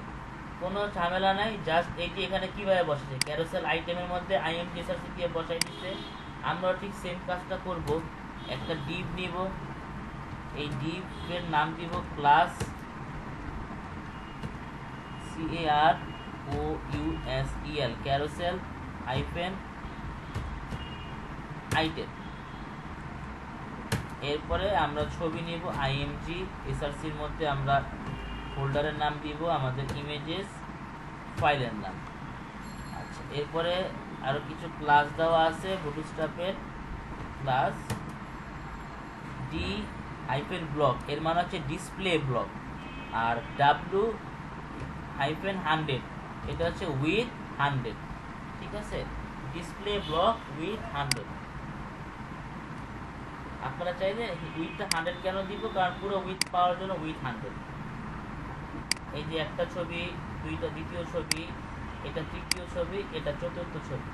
A: কোনো ঝামেলা নাই, জাস্ট এই যে এখানে কিভাবে বসেছে, ক্যারোসেল আইটেমের মধ্যে IMG SRC দিয়ে বসাই দিচ্ছে। আমরা ঠিক সেম কাজটা করব। একটা ডিভ নিব, এই ডিভের নাম দিব ক্লাস CAROUSEL, ক্যারোসেল আইটেম। এরপরে আমরা ছবি নিব IMG SRC-র মধ্যে, আমরা ফোল্ডারের নাম দিব আমাদের ইমেজেস, ফাইলের নাম। আচ্ছা, এরপরে আরো কিছু ক্লাস দেওয়া আছে বুটস্ট্র্যাপের। ক্লাস D-ব্লক, এর মানে হচ্ছে ডিসপ্লে ব্লক। আর W-100, এটা হচ্ছে উইথ 100, ঠিক আছে, ডিসপ্লে ব্লক উইথ 100। আপনারা চাইলে উইথটা 100 কেন দিব, কারণ পুরো উইথ পাওয়ার জন্য উইথ 100। এই যে একটা ছবি, দুইটা দ্বিতীয় ছবি, এটা তৃতীয় ছবি, এটা চতুর্থ ছবি।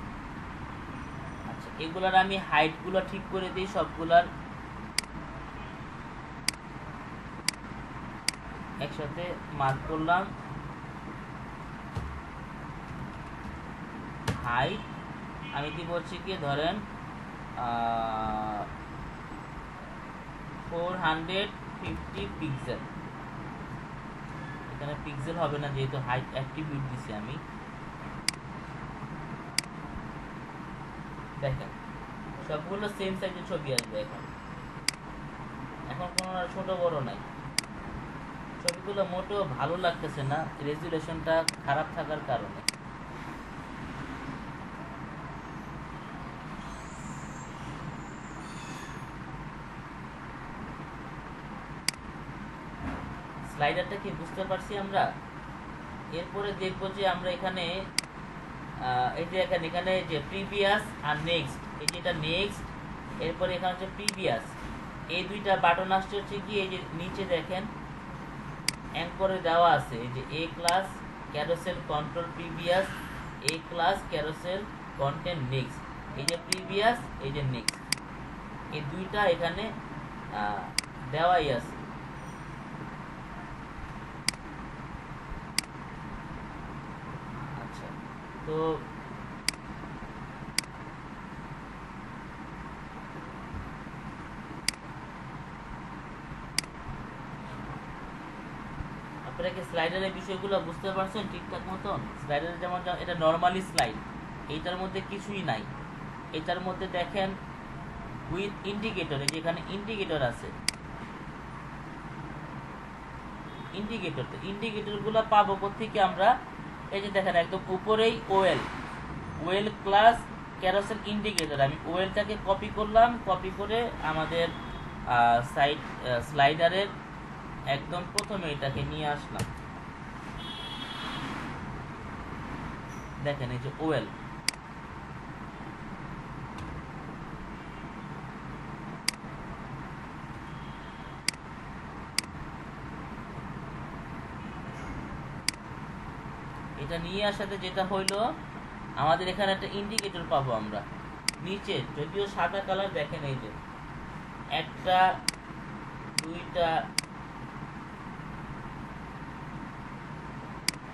A: আচ্ছা, এগুলার আমি হাইটগুলো ঠিক করে দিই সবগুলার একসাথে মার্ক করলাম। হাইট আমি দিব হচ্ছে কি ধরেন 450 পিক্সেল। এখানে পিক্সেল হবে না যেহেতু হাইট অ্যাট্রিবিউট দিছি আমি। দেখেন সবগুলো সেম সাইজের ছবি আসবে। এখন এখন কোনো ছোট বড় নাই। ছবিগুলো মোটেও ভালো লাগতেছে না রেজুলেশনটা খারাপ থাকার কারণে। স্লাইডারটা কি বুঝতে পারছি আমরা? এরপরে দেখবো যে আমরা এখানে এই যে এখানে যে প্রিভিয়াস আর নেক্সট, এই যে এটা নেক্সট, এরপরে এখানে হচ্ছে প্রিভিয়াস, এই দুইটা বাটন আসছে হচ্ছে কি এই যে নিচে দেখেন অ্যাঙ্করে দেওয়া আছে এই যে এ ক্লাস ক্যারোসেল কন্ট্রোল প্রিভিয়াস, এ ক্লাস ক্যারোসেল কন্টেন্ট নেক্সট। এই যে প্রিভিয়াস, এই যে নেক্সট, এই দুইটা এখানে দেওয়াই আছে। আচ্ছা, তো আপনারা কি স্লাইডারের বিষয়গুলো বুঝতে পারছেন ঠিকঠাক মতন? স্লাইডারে যেমন এটা নর্মালি স্লাইড, এইটার মধ্যে কিছুই নাই। এটার মধ্যে দেখেন উইথ ইন্ডিকেটর, এই যে এখানে ইন্ডিকেটর আছে, ইন্ডিকেটর। তো ইন্ডিকেটরগুলো পাবো কোত্থেকে আমরা? এই যে দেখেন একদম উপরেই ওয়েল ক্লাস ক্যারোসেল ইন্ডিকেটর। আমি ওয়েলটাকে কপি করলাম, কপি করে আমাদের স্লাইডারের একদম প্রথমে এটাকে নিয়ে আসলাম। দেখেন এই যে ওয়েল, এটা নিয়ে আসাতে যেটা হইলো আমাদের এখানে একটা ইন্ডিকেটর পাবো আমরা নিচে, যদিও সাদা কালার। দেখেন এই যে একটা, দুইটা,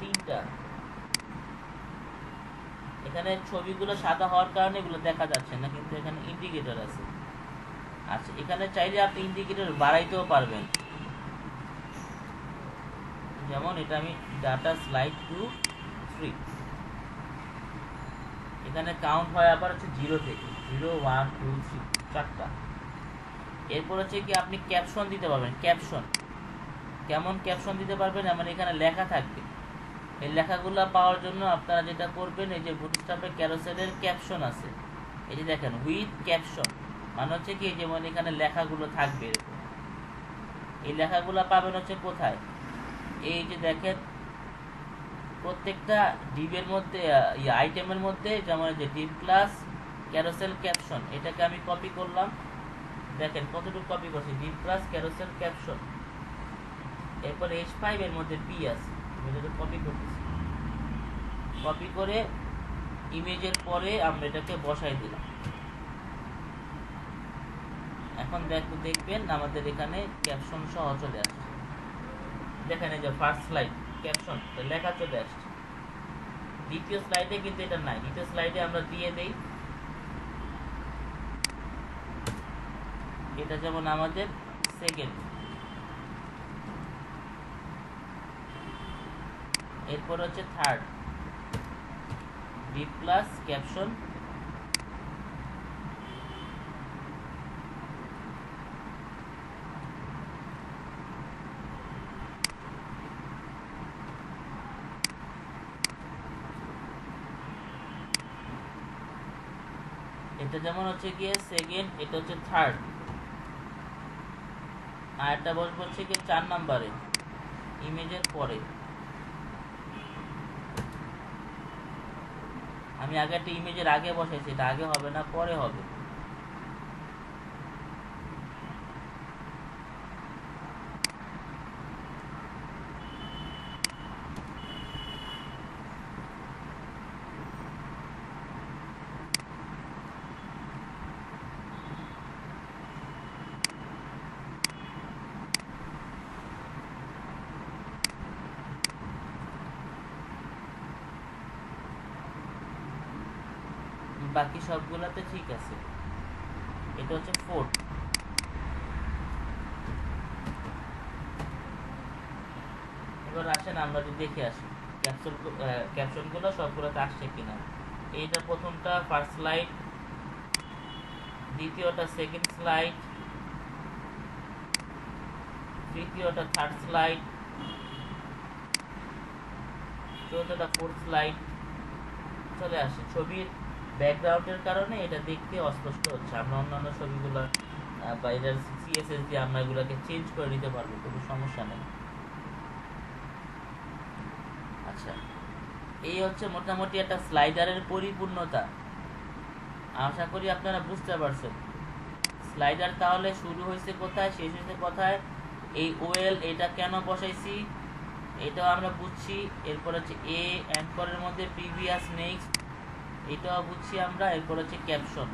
A: তিনটা, এখানে ছবিগুলো সাদা হওয়ার কারণে এগুলো দেখা যাচ্ছে না, কিন্তু এখানে ইন্ডিকেটর আছে। আচ্ছা, এখানে চাইলে আপনি ইন্ডিকেটর বাড়াইতেও পারবেন। যেমন এটা আমি ডাটা স্লাইড 2, 3, এখানে কাউন্ট হয় আবার হচ্ছে 0 থেকে 0, 1, 2, 3, চারটা। এরপর হচ্ছে কি আপনি ক্যাপশন দিতে পারবেন। ক্যাপশন কেমন ক্যাপশন দিতে পারবেন? মানে এখানে লেখা থাকবে, এই লেখাগুলো পাওয়ার জন্য আপনারা যেটা করবেন, এই যে বুটস্ট্র্যাপে ক্যারোসেলের ক্যাপশন আছে, এই যে দেখেন উইথ ক্যাপশন, মানে হচ্ছে কি যেমন এখানে লেখাগুলো থাকবে এরকম। এই লেখাগুলো পাবেন হচ্ছে কোথায়? এই যে দেখেন প্রত্যেকটা ডিবের মধ্যে, আইটেমের মধ্যে, যেমন যে ডিপ ক্লাস ক্যারোসেল ক্যাপশন, এটাকে আমি কপি করলাম। দেখেন কতটুকু কপি করছি, ডিপ ক্লাস ক্যারোসেল ক্যাপশন। এরপর H5 এর মধ্যে পি আছে, এটা কপি করতেছি, কপি করে ইমেজের পরে আমরা এটাকে বসাই দিলাম। এখন দেখবেন আমাদের এখানে ক্যাপশন সহ চলে আসছে। দেখেন এই যে ফার্স্ট স্লাইড ক্যাপশন লেখা চলে আসছে। দ্বিতীয় স্লাইডে কিন্তু এটা নাই। দ্বিতীয় স্লাইডে আমরা দিয়ে দেই, এটা যেমন আমাদের সেকেন্ড। এরপর হচ্ছে থার্ড, ডিপ প্লাস ক্যাপশন। এটা যেমন হচ্ছে গিয়ে সেকেন্ড, এটা হচ্ছে থার্ড, আর একটা বসবো হচ্ছে গিয়ে 4 নম্বরে ইমেজের পরে। আমি আগে একটা ইমেজের আগে বসাইছি, এটা আগে হবে না, পরে হবে। বাকি সবগুলোতে ঠিক আছে। এটা হচ্ছে 4। এবার আসেন আমরা যদি দেখে আসি ক্যাপশনগুলো সবগুলোতে আসছে কিনা। এইটা প্রথমটা ফার্স্ট স্লাইড, দ্বিতীয়টা সেকেন্ড স্লাইড, তৃতীয়টা থার্ড স্লাইড, চৌথাটা ফোর্থ স্লাইড। চলে আসে ছবির ব্যাকগ্রাউন্ডের কারণে এটা দেখতে অস্পষ্ট হচ্ছে। আমরা অন্যান্য ছবিগুলো বা এটার সিএসএস দিয়ে আমরা এগুলোকে চেঞ্জ করে নিতে পারবো, কোনো সমস্যা নেই। আচ্ছা, এই হচ্ছে মোটামুটি একটা স্লাইডারের পরিপূর্ণতা। আশা করি আপনারা বুঝতে পারছেন স্লাইডার তাহলে শুরু হয়েছে কোথায়, শেষ হয়েছে কোথায়। এই ওয়েল এটা কেন বসাইছি এটাও আমরা বুঝছি। এরপর হচ্ছে এ অ্যাঙ্করের মধ্যে প্রিভিয়াস নেক্সট, এটাও বুঝছি আমরা। এরপর হচ্ছে ক্যাপশন।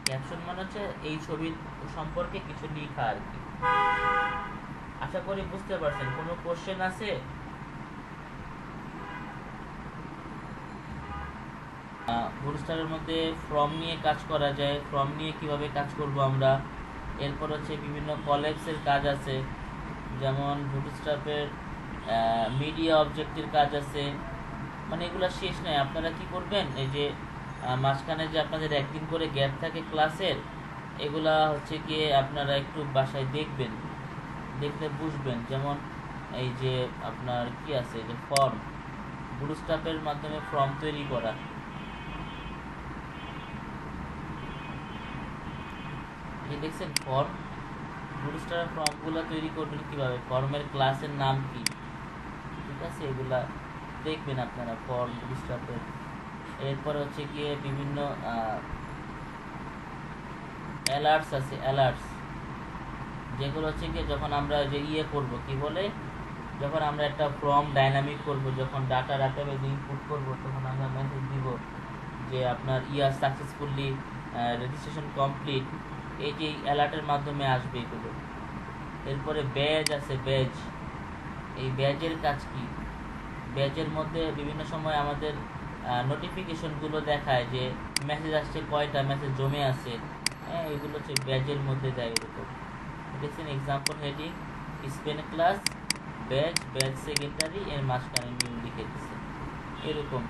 A: ক্যাপশন মানে হচ্ছে এই ছবির সম্পর্কে কিছু লেখা আর কি। আশা করি বুঝতে পারছেন। কোনো কোশ্চেন আছে? বুটস্ট্র্যাপের মধ্যে ফর্ম নিয়ে কাজ করা যায়। ফর্ম নিয়ে কিভাবে কাজ করব আমরা। এরপর হচ্ছে বিভিন্ন কলেপসের কাজ আছে, যেমন বুটস্ট্র্যাপের মিডিয়া অবজেক্টের কাজ আছে। মানে এগুলো শেষ নাই। আপনারা কি করবেন, এই যে মাঝখানে যে আপনাদের একদিন করে গ্যাপ থাকে ক্লাসের, এগুলা হচ্ছে গিয়ে আপনারা একটু বাসায় দেখবেন, দেখলে বুঝবেন। যেমন এই যে আপনার কি আছে, যে ফর্ম, বুটস্ট্র্যাপের মাধ্যমে ফর্ম তৈরি করা। এই দেখছেন ফর্ম, বুটস্ট্র্যাপ ফর্মগুলো তৈরি করবেন কিভাবে, ফর্মের ক্লাসের নাম কি, ঠিক আছে, এগুলা দেখবেন আপনারা ফর্ম বুটস্ট্র্যাপের। এরপরে হচ্ছে গিয়ে বিভিন্ন অ্যালার্টস আছে, অ্যালার্টস, যেগুলো হচ্ছে গিয়ে যখন আমরা যে করব কি বলে, যখন আমরা একটা ফর্ম ডাইনামিক করব, যখন ডাটা ডাটাবেজে ইনপুট করব, তখন আমরা মেসেজ দিব যে আপনার সাকসেসফুলি রেজিস্ট্রেশন কমপ্লিট। এই যে অ্যালার্টের মাধ্যমে আসবে এগুলো। এরপরে ব্যাজ আছে, ব্যাজ। এই ব্যাজের কাজ কি, ব্যাজের মধ্যে বিভিন্ন সময় আমাদের নোটিফিকেশনগুলো দেখায় যে মেসেজ আসছে, কয়টা মেসেজ জমে আছে। হ্যাঁ, এগুলো হচ্ছে ব্যাজের মধ্যে দেয়। এরকম দেখছেন example heading, Spain class, badge, badge secondary, এর মাঝখানে নিউ লিখে দিচ্ছে এরকম।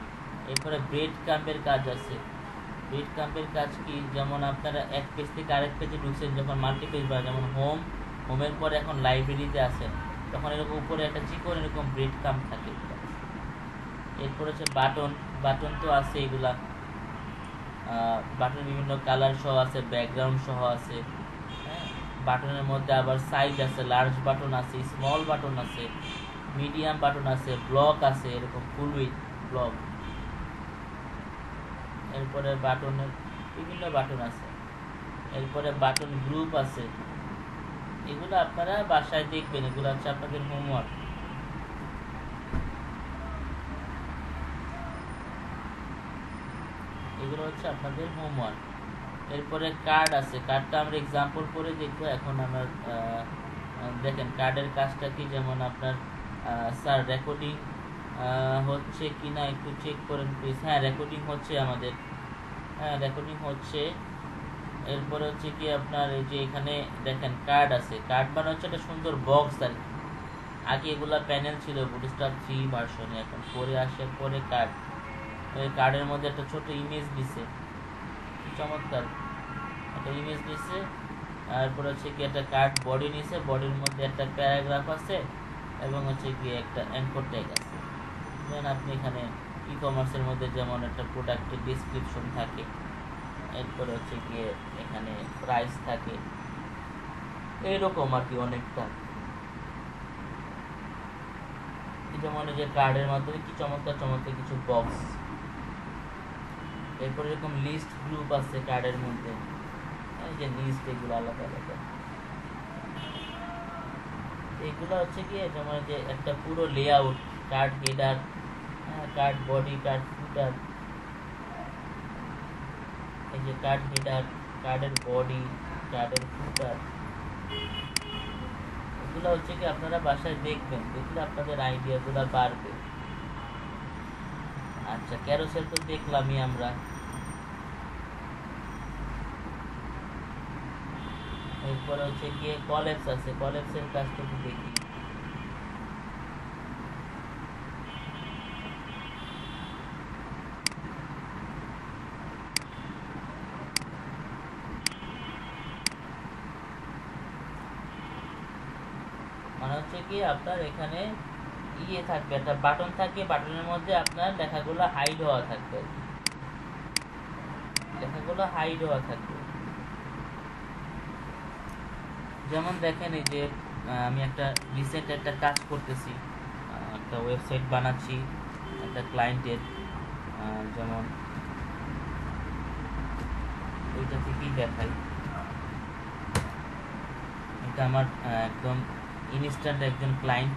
A: এরপরে ব্রেড ক্যাম্পের কাজ আছে। ব্রেড ক্যাম্পের কাজ কি, যেমন আপনারা এক পেজ থেকে আরেক পেজে ঢুকছেন, যখন মাল্টি পেজ বা যেমন হোমের পরে এখন লাইব্রেরিতে আসেন, তখন এরকম উপরে একটা চিকন এরকম ব্রেড ক্যাম্প থাকে। এরপর হচ্ছে বাটন, বাটন তো আছে এগুলা। বাটন বিভিন্ন কালার সহ আছে, ব্যাকগ্রাউন্ড সহ আছে। হ্যাঁ, বাটনের মধ্যে আবার সাইজ আছে, লার্জ বাটন আছে, স্মল বাটন আছে, মিডিয়াম বাটন আছে, ব্লক আছে, এরকম ফুল উইথ ব্লক। এরপরে বাটনের বিভিন্ন বাটন আছে। এরপরে বাটন গ্রুপ আছে। এগুলো আপনারা বাসায় দেখবেন, এগুলো হচ্ছে আপনাদের হোমওয়ার্ক। এগুলো হচ্ছে আপনাদের হোমওয়ার্ক। এরপরে কার্ড আছে, কার্ডটা আমরা এক্সাম্পল করে দেখবো। এখন আমার দেখেন কার্ডের কাজটা কি, যেমন আপনার স্যার রেকর্ডিং হচ্ছে কি না একটু চেক করেন প্লিজ। হ্যাঁ, রেকর্ডিং হচ্ছে আমাদের, হ্যাঁ রেকর্ডিং হচ্ছে। এরপরে হচ্ছে কি আপনার এই যে এখানে দেখেন কার্ড আছে, কার্ড মানে হচ্ছে একটা সুন্দর বক্স আর কি। আগে এগুলা প্যানেল ছিল বুটস্ট্র্যাপ 3 ভার্সনে, এখন 4 আসার পরে কার্ড। ওই কার্ডের মধ্যে একটা ছোট ইমেজ দিছে, চমৎকার একটা ইমেজ দিছে। তারপর হচ্ছে কি একটা কার্ড বডি নিছে, বডির মধ্যে একটা প্যারাগ্রাফ আছে এবং হচ্ছে কি একটা অ্যাঙ্কর ট্যাগ আছে। যেমন আপনি এখানে ই কমার্সের মধ্যে যেমন একটা প্রোডাক্টের ডিসক্রিপশন থাকে, এরপরে হচ্ছে গিয়ে এখানে প্রাইস থাকে, এইরকম আর কি অনেকটা। যেমন এই যে কার্ডের মাধ্যমে কি চমৎকার চমৎকার কিছু বক্স, এরপর এরকম লিস্ট গ্রুপ আছে কার্ডের মধ্যে, এই যে লিস্ট, এগুলো আলাদা আলাদা। এগুলো হচ্ছে কি যেমন যে একটা পুরো layout, card header, card body, card footer, এই যে কার্ড হেডার, কার্ডের বডি, কার্ডের ফুটার, এগুলো হচ্ছে কি আপনারা বাসায় দেখবেন, দেখলে আপনাদের আইডিয়াগুলো বাড়বে। আচ্ছা, ক্যারোসেল তো দেখলামই আমরা। এরপরে হচ্ছে গিয়ে কলেপস আছে, কলেপসের কাজটা একটু দেখি। মানে হচ্ছে কি আপনার এখানে ইয়ে থাকবে, একটা বাটন থাকবে, বাটনের মধ্যে আপনার লেখাগুলো হাইড হওয়া থাকবে, লেখাগুলো হাইড হওয়া থাকবে। যেমন দেখেন এই যে আমি একটা রিসেন্ট একটা কাজ করতেছি, একটা ওয়েবসাইট বানাচ্ছি একটা ক্লায়েন্টের, যেমন ওইটা থেকেই দেখাই। এটা আমার একদম ইনস্ট্যান্ট একজন ক্লায়েন্ট,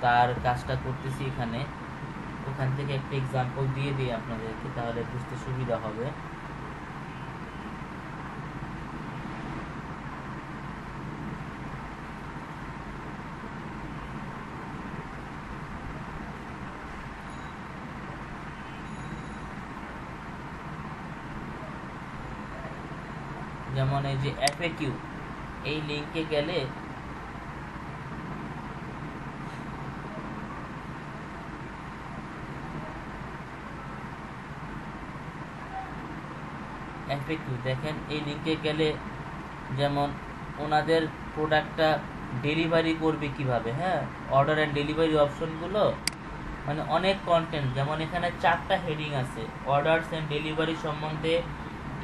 A: তার কাজটা করতেছি এখানে। ওখান থেকে একটা এক্সাম্পল দিয়ে দিই আপনাদেরকে, তাহলে বুঝতে সুবিধা হবে। যেমন এই যে এফএকিউ, এই লিঙ্কে গেলে এফএকিউ দেখেন, এই লিঙ্কে গেলে যেমন ওনাদের প্রোডাক্টটা ডেলিভারি করবে কিভাবে, হ্যাঁ, অর্ডার অ্যান্ড ডেলিভারি অপশনগুলো, মানে অনেক কন্টেন্ট। যেমন এখানে 4টা হেডিং আছে, অর্ডারস অ্যান্ড ডেলিভারি সম্বন্ধে,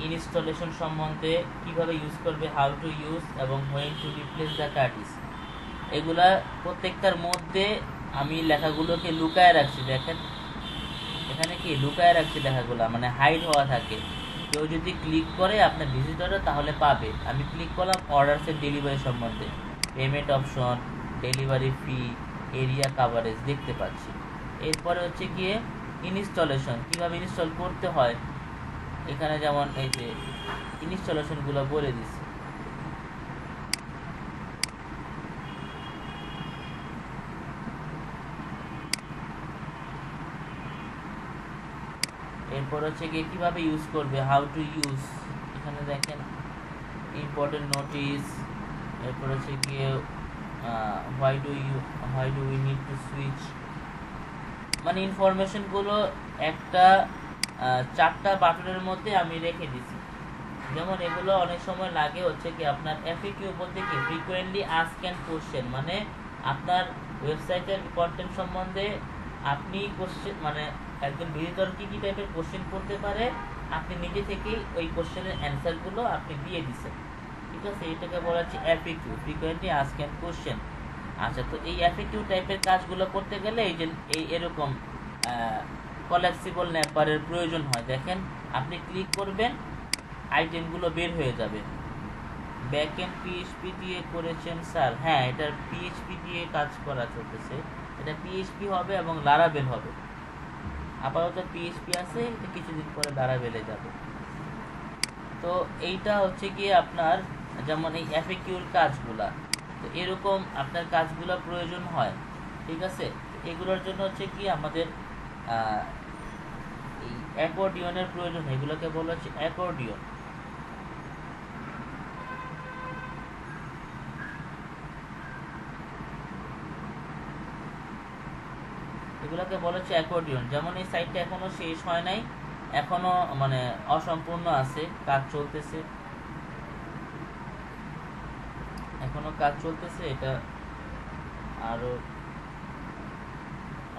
A: ইনস্টলেশন সম্বন্ধে, কিভাবে ইউজ করবে, হাউ টু ইউজ, এবং when to replace the Curtis. এগুলা প্রত্যেকটার মধ্যে আমি লেখাগুলোকে লুকায় রাখছি। দেখেন এখানে কি লুকায় রাখছি লেখাগুলো, মানে হাইড হওয়া থাকে। কেউ যদি ক্লিক করে আপনার ভিজিটরে তাহলে পাবে। আমি ক্লিক করলাম অর্ডারস এন্ড ডেলিভারি সম্বন্ধে, পেমেন্ট অপশন, ডেলিভারি ফি, এরিয়া কাভারেজ দেখতে পাচ্ছি। এরপরে হচ্ছে গিয়ে ইনস্টলেশন, কীভাবে ইনস্টল করতে হয়, এখানে যেমন এই যে ইনস্টলেশনগুলো বলে দিচ্ছি। এরপর হচ্ছে গিয়ে কীভাবে ইউজ করবে, হাউ টু ইউজ, এখানে দেখেন ইম্পর্টেন্ট নোটিস। এরপর হচ্ছে গিয়ে why do we need to switch, মানে ইনফরমেশনগুলো একটা 4টা বাটনের মধ্যে আমি রেখে দিছি। যেমন এগুলো অনেক সময় লাগে হচ্ছে কি আপনার এফএকিউ বলতে কি ফ্রিকোয়েন্টলি আস্ক অ্যান্ড কোশ্চেন, মানে আপনার ওয়েবসাইটের কন্টেন্ট সম্বন্ধে আপনি কোশ্চেন, মানে একজন ভিজিটর কি কি টাইপের কোশ্চেন করতে পারে, আপনি নিজে থেকেই ওই কোশ্চেনের অ্যান্সারগুলো আপনি দিয়ে দিচ্ছেন, ঠিক আছে। এটাকে বলা হচ্ছে FAQ, frequently ask and question. আচ্ছা, তো এই এফএকিউ টাইপের কাজগুলো করতে গেলে এই যে এরকম কলেক্সিবল ন্যাপারের প্রয়োজন হয়। দেখেন আপনি ক্লিক করবেন, আইটেমগুলো বের হয়ে যাবে। ব্যাকএন্ড পিএইচপি দিয়ে করেছেন স্যার? হ্যাঁ, এটার পিএইচপি দিয়ে কাজ করা চলতেছে। এটা পিএইচপি হবে এবং লারাভেল হবে। আপাতত পিএইচপি আছে, এটা কিছুদিন পরে লারাভেলে যাবে। তো এইটা হচ্ছে গিয়ে আপনার যেমন এই এফএকিউর কাজগুলা, তো এরকম আপনার কাজগুলো প্রয়োজন হয়, ঠিক আছে। এগুলোর জন্য হচ্ছে কি আমাদের এই অ্যাকর্ডিয়নের প্রয়োজন, এগুলোকে বলা হচ্ছে অ্যাকর্ডিয়ন। এগুলোকে বলা হচ্ছে অ্যাকর্ডিয়ন। যেমন এই সাইটটা এখনো শেষ হয় নাই, এখনো মানে অসম্পূর্ণ আছে, কাজ চলতেছে, এখনো কাজ চলতেছে। এটা আরো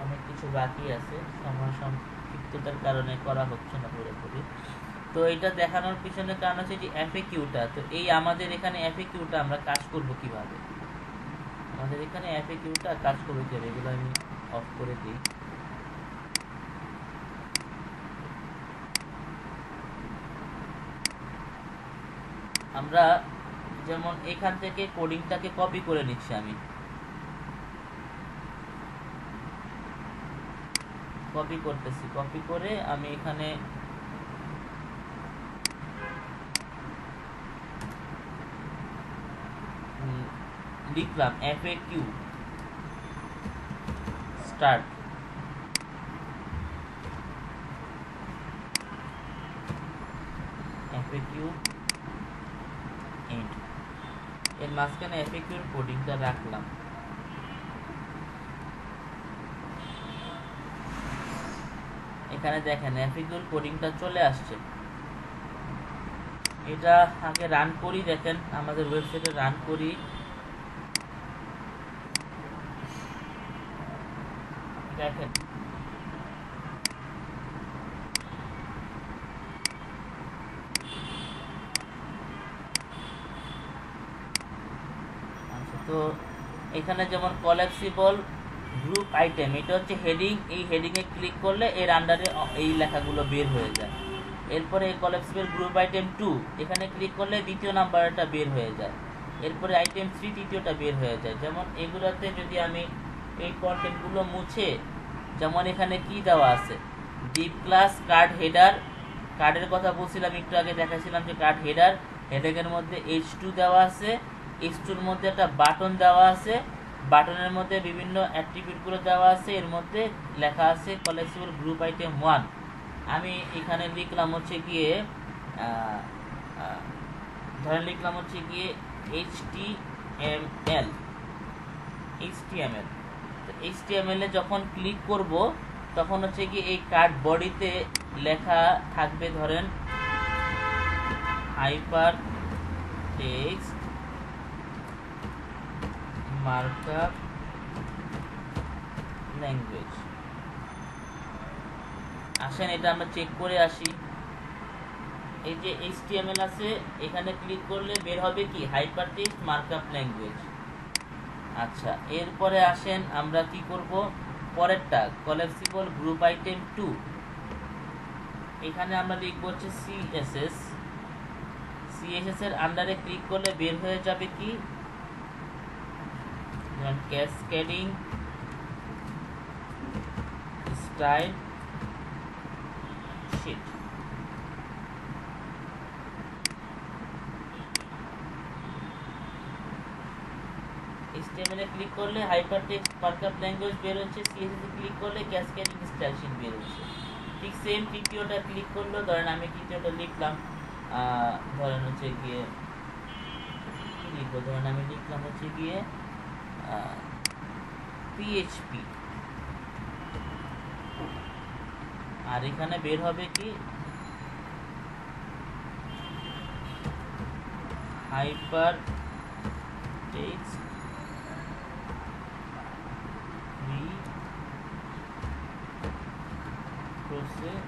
A: অনেক কিছু বাকি আছে, সময় সংক্ষিপ্ততার কারণে করা হচ্ছে না পুরোপুরি। তো এটা দেখানোর পিছনে কারণ হচ্ছে যে এফএকিউটা, তো এই আমাদের এখানে এফএকিউটা আমরা কাজ করব কিভাবে, আমাদের এখানে এফএকিউটা কাজ করবে কিভাবে, এগুলো আমি অফ করে দিই। আমরা যেমন এখান থেকে কোডিংটাকে কপি করে নিচ্ছি, আমি কপি করতেছি, কপি করে আমি এখানে লিখলাম FAQ স্টার্ট, FAQ এন্ড, এর মাঝখানে FAQ এর কোডিংটা রাখলাম। এখানে দেখেন FAQ এর কোডিংটা চলে আসছে। এটা আগে রান করি, দেখেন আমাদের ওয়েবসাইটে রান করি, দেখেন আচ্ছা, তো এখানে যেমন কলাপসিবল গ্রুপ আইটেম, এটা হচ্ছে হেডিং, এই হেডিংয়ে ক্লিক করলে এর আন্ডারে এই লেখাগুলো বের হয়ে যায়। এরপরে এই কলাপসিবল গ্রুপ আইটেম 2, এখানে ক্লিক করলে দ্বিতীয় নাম্বারটা বের হয়ে যায়। এরপরে আইটেম 3 তৃতীয়টা বের হয়ে যায়। যেমন এগুলোতে যদি আমি এই কন্টেন্টগুলো মুছে, যেমন এখানে কি দেওয়া আছে, ডিপ ক্লাস কার্ড হেডার, কার্ডের কথা বলছিলাম একটু আগে, দেখাছিলাম যে কার্ড হেডার, হেডারের মধ্যে H2 দেওয়া আছে, H2-র মধ্যে একটা বাটন দেওয়া আছে, বাটনের মধ্যে বিভিন্ন অ্যাট্রিবিউটগুলো দেওয়া আছে, এর মধ্যে লেখা আছে কলেক্সিবল গ্রুপ আইটেম 1। আমি এখানে লিখলাম হচ্ছে গিয়ে ধরেন লিখলাম হচ্ছে গিয়ে HTML, তো HTML এ যখন ক্লিক করব তখন হচ্ছে কি এই কার্ড বডিতে লেখা থাকবে, ধরেন হাইপার টেক্সট মার্কআপ ল্যাঙ্গুয়েজ। আসেন এটা আমরা চেক করে আসি। এই যে HTML আছে, এখানে ক্লিক করলে বের হবে কি হাইপার টেক্সট মার্কআপ ল্যাঙ্গুয়েজ। আচ্ছা, এরপরে আসেন আমরা কি করব, পরেরটা কলাপসিবল গ্রুপ আইটেম 2, এখানে আমরা লিখব হচ্ছে CSS এর আন্ডারে ক্লিক করলে বের হয়ে যাবে কি ক্যাসকেডিং স্টাইল শিট। HTML এ ক্লিক করলে হাইপারটেক্সট মার্কআপ ল্যাঙ্গুয়েজ বের হচ্ছে, CSS এ ক্লিক করলে ক্যাসকেডিং স্টাইল শিট বের হচ্ছে। ঠিক সেম তৃতীয়টা ক্লিক করলো, ধরেন আমি তৃতীয়টা লিখলাম, ধরেন হচ্ছে গিয়ে কি লিখবো, ধরেন আমি লিখলাম হচ্ছে গিয়ে PHP, আর এখানে বের হবে কি হাইপার টেক্সট প্রসেসর।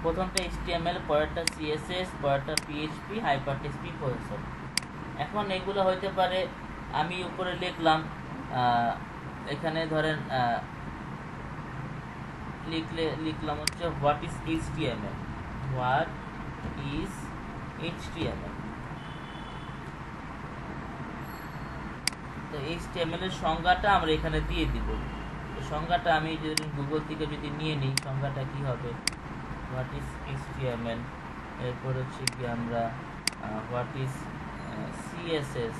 A: প্রথমটা HTML, পরেরটা CSS, পরেরটা PHP, হাইপারটেক্সট প্রসেসর। এখন এগুলো হইতে পারে, আমি উপরে লিখলাম, এখানে ধরেন লিখলাম হচ্ছে what is HTML, what is HTML। তো HTML এর সংজ্ঞাটা আমরা এখানে দিয়ে দিব। তো সংজ্ঞাটা আমি যদি গুগল থেকে যদি নিয়ে নিই, সংজ্ঞাটা কি হবে, হোয়াট ইজ HTML, এরপর হচ্ছে কি আমরা হোয়াট ইজ CSS,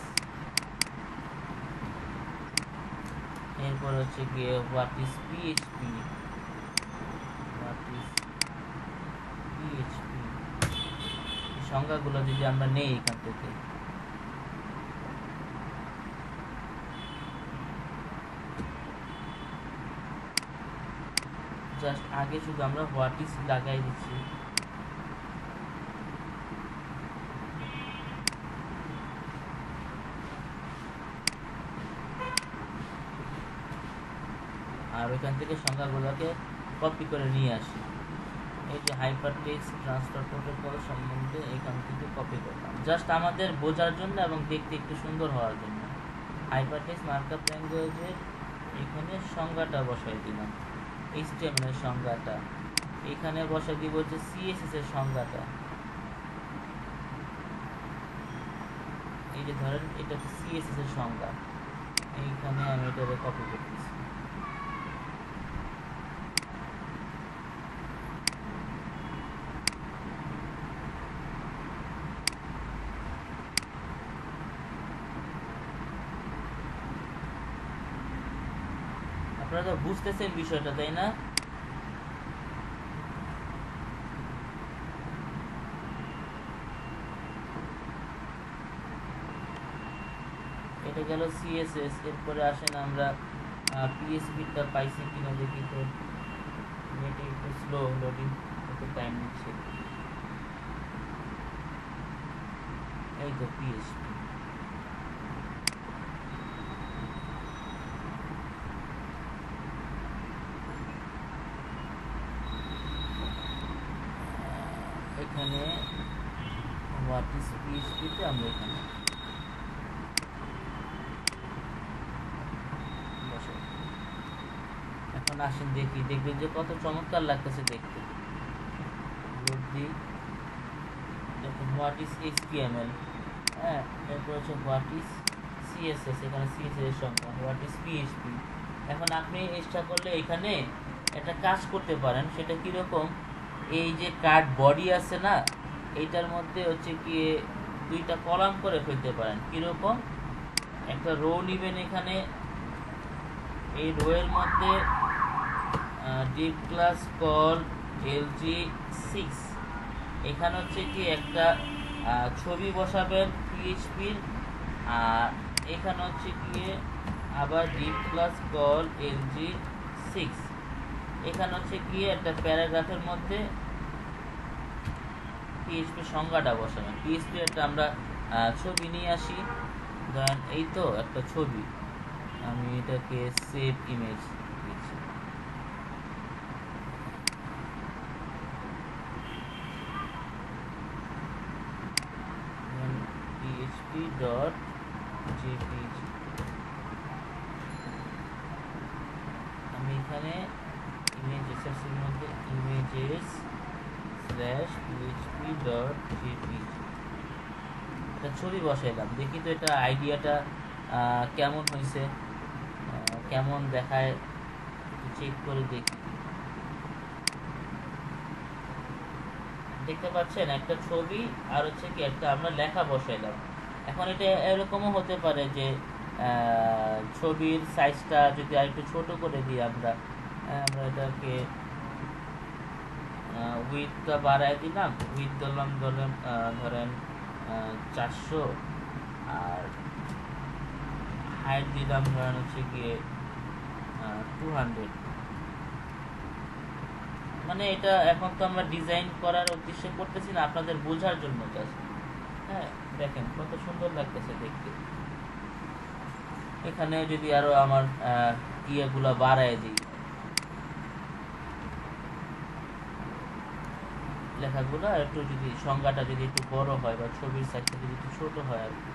A: এরপর হচ্ছে গিয়ে হোয়াট ইজ PHP, সংজ্ঞাগুলো যদি আমরা নেই এখান থেকে, জাস্ট আগে শুধু আমরা হোয়াট ইজ লাগাই দিচ্ছি, আর ওইখান থেকে সংখ্যাগুলোকে কপি করে নিয়ে আসি। এই যে হাইপার টেক্সট ট্রান্সফার প্রোটোকল সম্বন্ধে এখান থেকে কপি করলাম, জাস্ট আমাদের বোঝার জন্য এবং দেখতে একটু সুন্দর হওয়ার জন্য। হাইপার টেক্সট মার্কআপ ল্যাঙ্গুয়েজের এখানে সংজ্ঞাটা বসাই দিলাম, HTML এর সংজ্ঞাটা এখানে বসাই দিব, হচ্ছে CSS এর সংজ্ঞাটা। এই যে ধরেন এটা হচ্ছে CSS এর সংজ্ঞা, এইখানে আমি এটাকে কপি করতেছি। আপনারা তো বুঝতেছেন বিষয়টা, তাই না? এটা গেল CSS। এরপরে আসেন আমরা PHP-টা পাইছি কিনা দেখি, তো নেটে একটু স্লো লোডিং, একটু টাইম নিচ্ছে। এই তো PHP, এখানে হোয়াট ইজ PHP-তে আমরা এখানে বসাই। এখন আসেন দেখি, দেখবেন যে কত চমৎকার লাগতেছে দেখতে। লোড দিই, দেখুন হোয়াট ইজ HTML, হ্যাঁ, এরপর হচ্ছে হোয়াট ইজ CSS, এখানে CSS এর সংখ্যা, হোয়াট ইজ PHP। এখন আপনি চেষ্টা করলে এখানে একটা কাজ করতে পারেন, সেটা কীরকম, এই যে কার্ড বডি আছে না, এইটার মধ্যে হচ্ছে কি দুইটা কলাম করে ফেলতে পারেন। কীরকম, একটা রো নেবেন, এখানে এই রো এর মধ্যে ডিপ ক্লাস কল LG6, এখানে হচ্ছে কি একটা ছবি বসাবেন PHP-র, আর এখানে হচ্ছে কি আবার ডিপ ক্লাস কল LG6, এখানে হচ্ছে কি একটা প্যারাগ্রাফের মধ্যে PHP সংজ্ঞাটা বসাবেন। PHP একটা আমরা ছবি নিয়ে আসি, ধরেন এই তো একটা ছবি, আমি এটাকে সেভ ইমেজ দিচ্ছি। php.jpg, আমি এখানে ইমেজেসের মধ্যে images/php.jpg একটা ছবি বসাইলাম। দেখি তো এটা আইডিয়াটা কেমন হয়েছে, কেমন দেখায়, চেক করে দেখি। দেখতে পাচ্ছেন একটা ছবি আর হচ্ছে কি একটা আমরা লেখা বসাইলাম। এখন এটা এরকমও হতে পারে যে ছবির সাইজটা যদি আরেকটু ছোট করে দিই আমরা, আমরা এটাকে উইথটা বাড়ায় দিলাম, উইথ ধরলাম ধরেন 400, আর হাইট দিলাম ধরেন হচ্ছে গিয়ে 200। মানে এটা এখন তো আমরা ডিজাইন করার উদ্দেশ্যে করতেছি না, আপনাদের বোঝার জন্য জাস্ট। হ্যাঁ, দেখেন কত সুন্দর লাগতেছে দেখতে। এখানে যদি আরো আমার ইয়েগুলা বাড়ায় দিই, লেখাগুলো একটু যদি সংজ্ঞাটা যদি একটু বড় হয় বা ছবির সাইজটা যদি একটু ছোট হয় আর কি,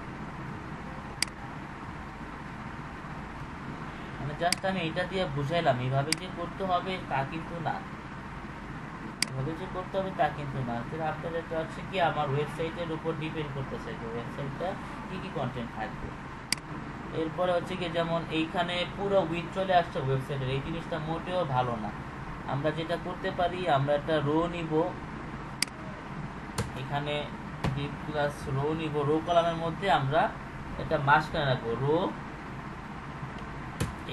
A: মানে জাস্ট আমি এটা দিয়ে বুঝাইলাম। এইভাবে যে করতে হবে তা কিন্তু না, এভাবে যে করতে হবে তা কিন্তু না। আপনাদের তো হচ্ছে কি আমার ওয়েবসাইটের উপর ডিপেন্ড করতেছে যে ওয়েবসাইটটা কি কি কন্টেন্ট থাকবে। এরপরে হচ্ছে কি যেমন এইখানে পুরো উইথ চলে আসছে ওয়েবসাইটের, এই জিনিসটা মোটেও ভালো না। আমরা যেটা করতে পারি, আমরা একটা রো নিব, এখানে ডিপ ক্লাস রো নিব, রো কলামের মধ্যে আমরা এটা মাঝখানে রাখবো রো,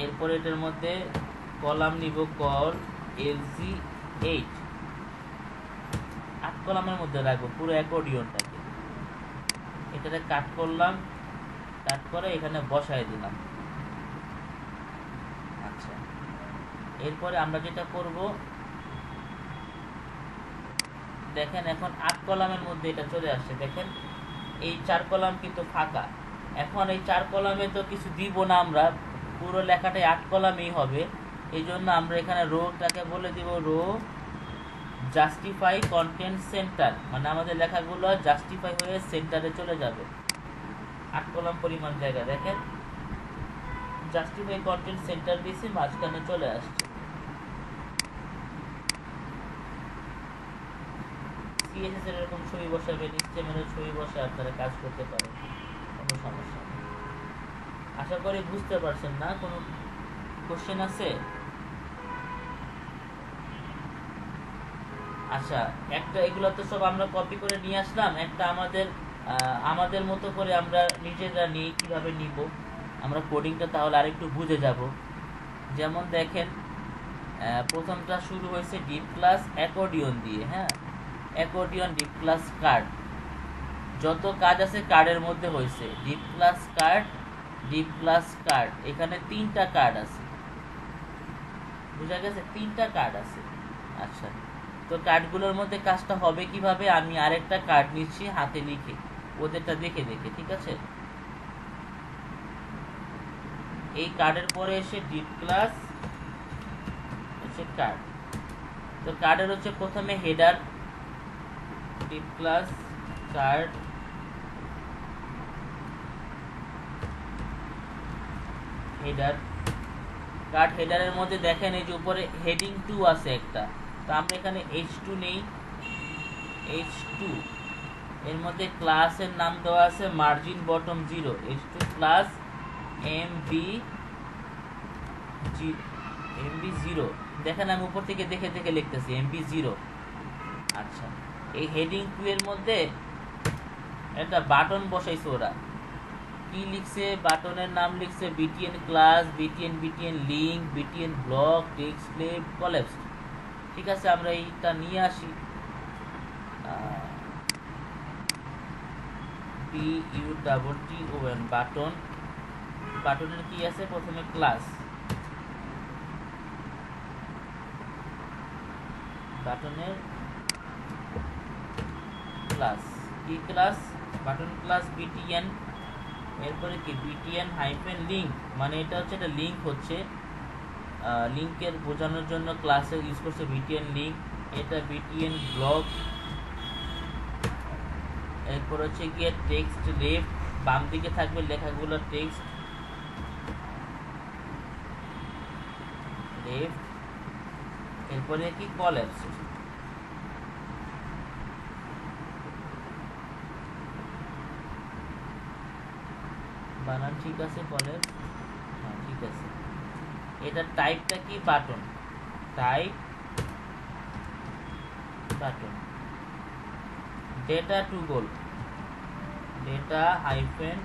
A: এরপরে এটার মধ্যে কলাম নিব কল LG8, 8 কলামের মধ্যে রাখবো পুরো অ্যাকর্ডিয়নটাকে। এটাতে কাট করলাম, কাট করে এখানে বসায় দিলাম। আচ্ছা, এরপরে আমরা যেটা করব, দেখেন এখন 8 কলামের মধ্যে এটা চলে আসছে। দেখেন এই 4 কলাম কিন্তু ফাঁকা। এখন এই 4 কলামে তো কিছু দিব না, আমরা পুরো লেখাটাই 8 কলামেই হবে। এই জন্য আমরা এখানে রোটাকে বলে দিব রো জাস্টিফাই কন্টেন্ট সেন্টার, মানে আমাদের লেখাগুলো জাস্টিফাই হয়ে সেন্টারে চলে যাবে। 8 কলাম পরিমাণ জায়গা, দেখেন জাস্টিফাই কন্টেন্ট সেন্টার দিয়েছি, মাঝখানে চলে আসছে। সিএসএস এর এরকম ছবি বসাবেন, HTML এর ছবি বসে আপনারা কাজ করতে পারেন, কোনো সমস্যা নেই। আশা করি বুঝতে পারছেন না? কোনো কোশ্চেন আছে? আচ্ছা, একটা এগুলো তো সব আমরা কপি করে নিয়ে আসলাম, একটা আমাদের মতো করে আমরা নিজেরা নিয়ে কিভাবে নিব আমরা কোডিংটা, তাহলে আরেকটু বুঝে যাব। যেমন দেখেন, প্রথমটা শুরু হয়েছে ডিপ ক্লাস অ্যাকর্ডিয়ন দিয়ে। হ্যাঁ, অ্যাকর্ডিয়ন, ডিপ ক্লাস কার্ড, যত কাজ আছে কার্ডের মধ্যে হয়েছে deep class card, deep class card. এখানে 3টা কার্ড আছে, বুঝা গেছে? 3টা কার্ড আছে। আচ্ছা, তো কার্ডগুলোর মধ্যে কাজটা হবে কিভাবে, আমি আরেকটা কার্ড নিচ্ছি হাতে লিখে, ওদেরটা দেখে দেখে, ঠিক আছে? এই কার্ডের পরে এসে ডিপ ক্লাস হচ্ছে কার্ড। তো কার্ডের হচ্ছে প্রথমে header, div class card, header. কার্ড হেডারের মধ্যে দেখেন এই যে উপরে হেডিং 2 আছে একটা, তো আমরা এখানে H2 নেই, H2 এর মধ্যে ক্লাসের নাম দেওয়া আছে margin bottom 0, H2 class MB0। দেখেন আমি উপর থেকে দেখে দেখে লিখতেছি MB0। আচ্ছা, এই হেডিং 2 এর মধ্যে একটা বাটন বসাইছে, ওরা কি লিখছে, বাটনের নাম লিখছে BTN class, BTN link, BTN block, text flap, collapse. ঠিক আছে, আমরা এইটা নিয়ে আসি। BUTTON বাটন, বাটনের কি আছে, প্রথমে ক্লাস, বাটনের ক্লাস, কি ক্লাস, বাটন ক্লাস BTN। এরপরে কি BTN হাইফেন লিঙ্ক, মানে এটা হচ্ছে একটা লিঙ্ক হচ্ছে, লিঙ্কের বোঝানোর জন্য ক্লাসে ইউজ করছে BTN লিঙ্ক। এটা BTN ব্লক। এরপর হচ্ছে গিয়ে টেক্সট লেফট, বাম দিকে থাকবে লেখাগুলো টেক্সট লেফট। এরপরে কি কলাপস, বানান ঠিক আছে, কলাপস, হ্যাঁ ঠিক আছে। এটা টাইপটা কি, button, type button. Data toggle, data hyphen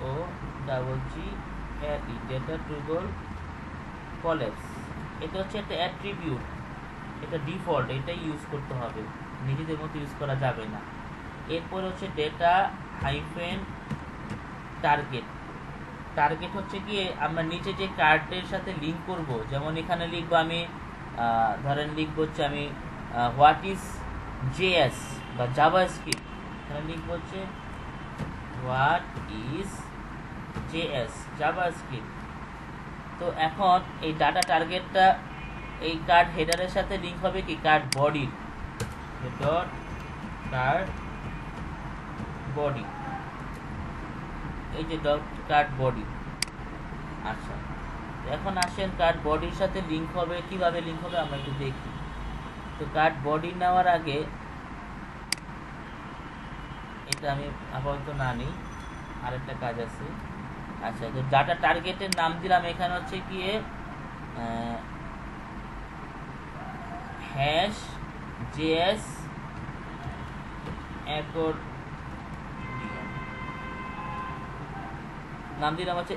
A: O double G এর E, data toggle collapse. এটা হচ্ছে একটা অ্যাট্রিবিউট, এটা ডিফল্ট, এটাই ইউজ করতে হবে, নিজেদের মতো ইউজ করা যাবে না। এরপরে হচ্ছে ডেটা হাইফেন টার্গেট। টার্গেট হচ্ছে কি, আমরা নিচে যে কার্ডের সাথে লিঙ্ক করব, যেমন এখানে লিখবো আমি, ধরেন লিখবো হচ্ছে আমি হোয়াট ইজ JS বা জাভাস্ক্রিপ্ট, এখানে লিখবো হচ্ছে হোয়াট ইজ JS জাভাস্ক্রিপ্ট। তো এখন এই ডাটা টার্গেটটা এই কার্ড হেডারের সাথে লিঙ্ক হবে কি, কার্ড বডির, ডট কার্ড বডি, এই যে ডট কার্ড বডি। আচ্ছা, এখন আসেন কার্ড বডির সাথে লিঙ্ক হবে, কিভাবে লিঙ্ক হবে আমরা একটু দেখি। তো কার্ড বডি নেওয়ার আগে এটা আমি আপাতত না নিই, আরেকটা কাজ আছে। আচ্ছা, তো ডাটা টার্গেটের নাম দিলাম এখানে হচ্ছে গিয়ে হ্যাশ JS অ্যাকর্ডিয়ন, নাম দিলাম হচ্ছে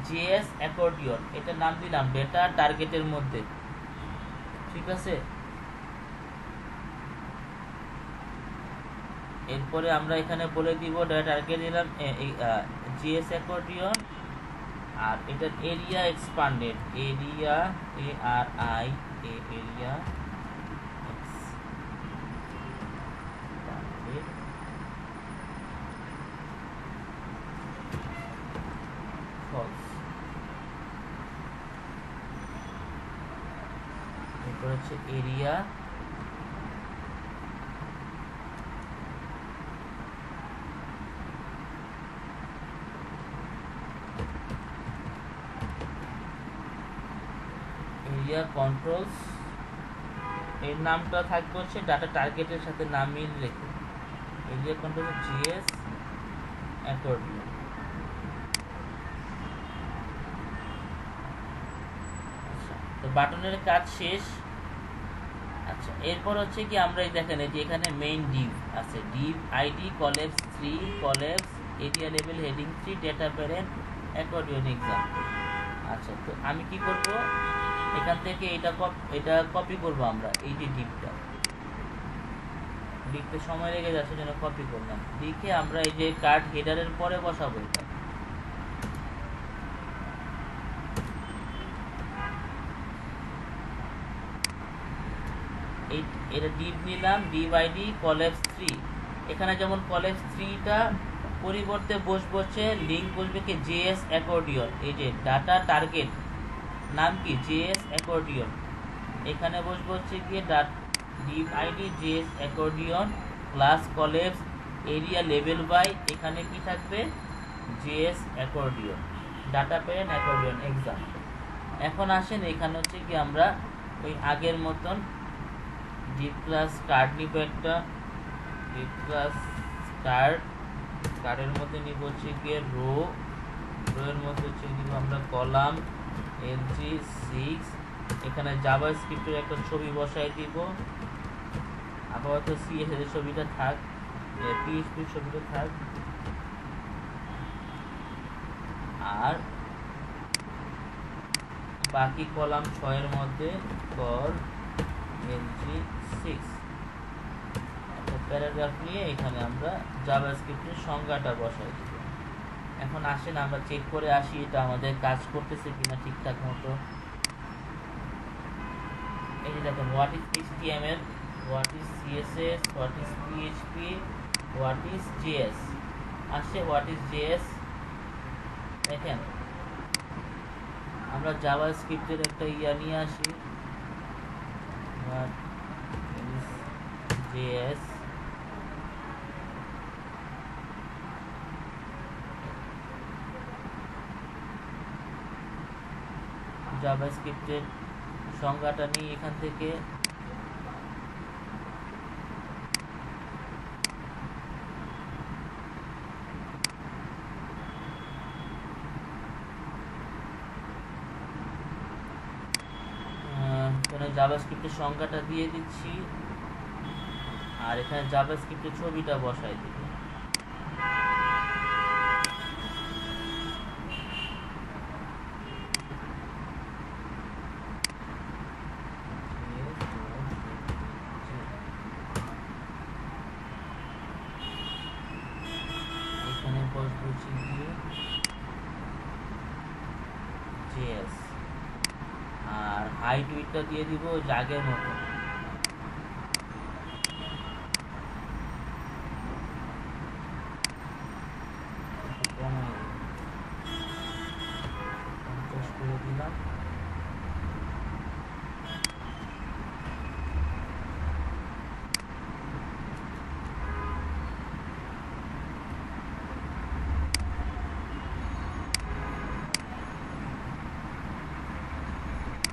A: JS অ্যাকর্ডিয়ন, এটা নাম দিলাম ডেটা টার্গেটের মধ্যে, ঠিক আছে। এরপরে আমরা এখানে বলে দিব ডেটা টার্গেট দিলাম JS অ্যাকর্ডিয়ন, আর এটার area expanded, area ARIA, area এরপর হচ্ছে এরিয়া এরিয়া কন্ট্রোলস, এর নামটা থাকবে হচ্ছে ডাটা টার্গেটের সাথে নাম মিল রেখে এরিয়া কন্ট্রোল জিএস অ্যাকর্ডিয়ন। আচ্ছা, তো বাটনের কাজ শেষ। আচ্ছা, এরপর হচ্ছে কি আমরা এই দেখেন এই যে এখানে মেইন ডিভ আছে, div ID collapse 3 collapse aria লেভেল heading 3 data parent accordion exam. আচ্ছা, তো আমি কি করব, এখান থেকে এটা কপি করব আমরা, এই যে ডিভটা লিখতে সময় লেগে যাচ্ছে জন্য কপি করলাম, লিখে আমরা এই যে কার্ড হেডারের পরে বসাবো এটা। এটা ডিভ নিলাম, ডিভ আইডি কলেপস 3, এখানে যেমন কলেপস 3টা পরিবর্তে বসছে লিঙ্ক বসবে কি জেএস অ্যাকর্ডিয়ন, এই যে ডাটা টার্গেট নাম কি জেএস অ্যাকর্ডিয়ন, এখানে বসবে হচ্ছে গিয়ে div ID JS accordion class collapse aria লেভেল বাই, এখানে কি থাকবে JS accordion data parent accordion exam. এখন আসেন এখানে হচ্ছে কি আমরা ওই আগের মতন ডিভ ক্লাস কার্ড নিব, একটা ডিভ ক্লাস কার্ডের মধ্যে নিব হচ্ছে গিয়ে রোয়ের মধ্যে হচ্ছে নিব আমরা কলাম LG6, এখানে জাভা স্ক্রিপ্টের একটা ছবি বসাই দিব, আপাতত CSS এর ছবিটা থাক, PHP এর ছবিটা থাক, আর বাকি কলাম 6 এর মধ্যে কল LG6 একটা প্যারাগ্রাফ নিয়ে এখানে আমরা জাভাস্ক্রিপ্টের সংজ্ঞাটা বসাই দিব। এখন আসেন আমরা চেক করে আসি এটা আমাদের কাজ করতেছে কিনা ঠিকঠাক মতো। এই যে দেখুন what is HTML, what is CSS, what is PHP, what is JS, আসছে হোয়াট ইজ JS। দেখেন আমরা জাভাস্ক্রিপ্টের একটা নিয়ে আসি, হোয়াট ইজ JS, জাভাস্ক্রিপ্টের সংজ্ঞাটা নিয়ে এখান থেকে জাভাস্ক্রিপ্টের সংজ্ঞাটা দিয়ে দিচ্ছি, আর এখানে জাভাস্ক্রিপ্টের ছবিটা বসাই দিব। এখানে বসবো গিয়ে JS, আর হাইট উইডটা দিয়ে দিব আগের মতো, করে দিলাম।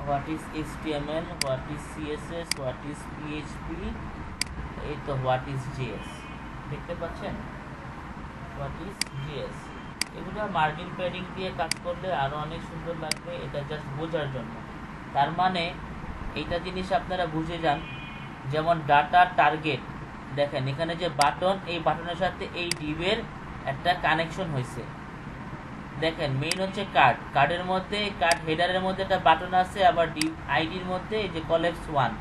A: What is HTML, what is CSS, what is PHP, এই তো হোয়াট ইজ JS দেখতে পাচ্ছেন, হোয়াট ইজ JS। এগুলো মার্জিন প্যাডিং দিয়ে কাজ করলে আরো অনেক সুন্দর লাগবে, এটা জাস্ট বোঝার জন্য। তার মানে এইটা জিনিস আপনারা বুঝে যান, যেমন ডাটা টার্গেট দেখেন এখানে যে বাটন, এই বাটনের সাথে এই ডিভের একটা কানেকশন হয়েছে। দেখেন মেইন হচ্ছে কার্ডের মধ্যে, কার্ড হেডারের মধ্যে একটা বাটন আছে, আবার ডিভ আইডির মধ্যে এই যে কলেপস 1,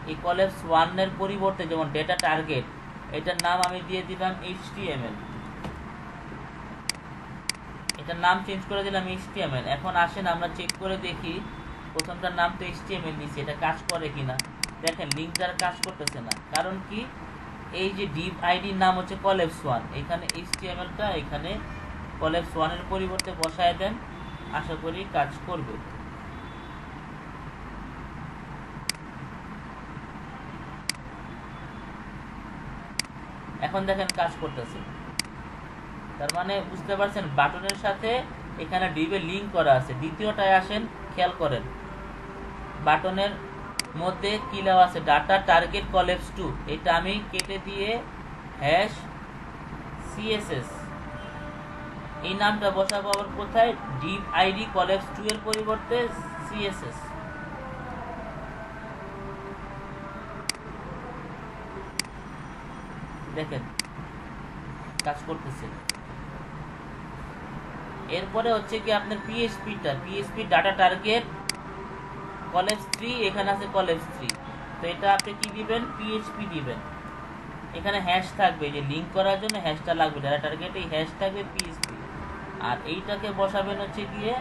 A: এই কলেপস 1 এর পরিবর্তে যেমন ডেটা টার্গেট, এটার নাম আমি দিয়ে দিলাম HTML, এটার নাম চেঞ্জ করে দিলাম HTML। এখন আসেন আমরা চেক করে দেখি, প্রথমটার নাম তো HTML নিচ্ছি, এটা কাজ করে কিনা। দেখেন লিঙ্ক যারা কাজ করতেছে না, কারণ কি এই যে ডিভ আইডির নাম হচ্ছে কলেপস 1, এখানে HTMLটা এখানে কলেপস 1 এর পরিবর্তে বসায় দেন, আশা করি কাজ করবে। এখন দেখেন কাজ করতেছে, তার মানে বুঝতে পারছেন বাটনের সাথে এখানে ডিভে লিঙ্ক করা আছে। দ্বিতীয়টায় আসেন, খেয়াল করেন বাটনের মধ্যে কি দেওয়া আছে, ডাটা টার্গেট কলেপস টু, এটা আমি কেটে দিয়ে হ্যাশ সিএসএস এই নামটা বসাবো। আবার কোথায়, ডিভ আইডি কলেপস টু এর পরিবর্তে সিএসএস। দেখেন কাজ করতেছে। এরপরে হচ্ছে কি আপনার পিএইচপি ডাটা টার্গেট কলেপস 3, এখানে আছে কলেপস 3। তো এটা আপনি কি দিবেন, পিএইচপি দিবেন। এখানে হ্যাশ থাকবে, যে লিঙ্ক করার জন্য হ্যাশটা লাগবে, ডাটা টার্গেট এই হ্যাশ থাকবে পিএইচপি। আর এইটাকে বসাবেন হচ্ছে গিয়ে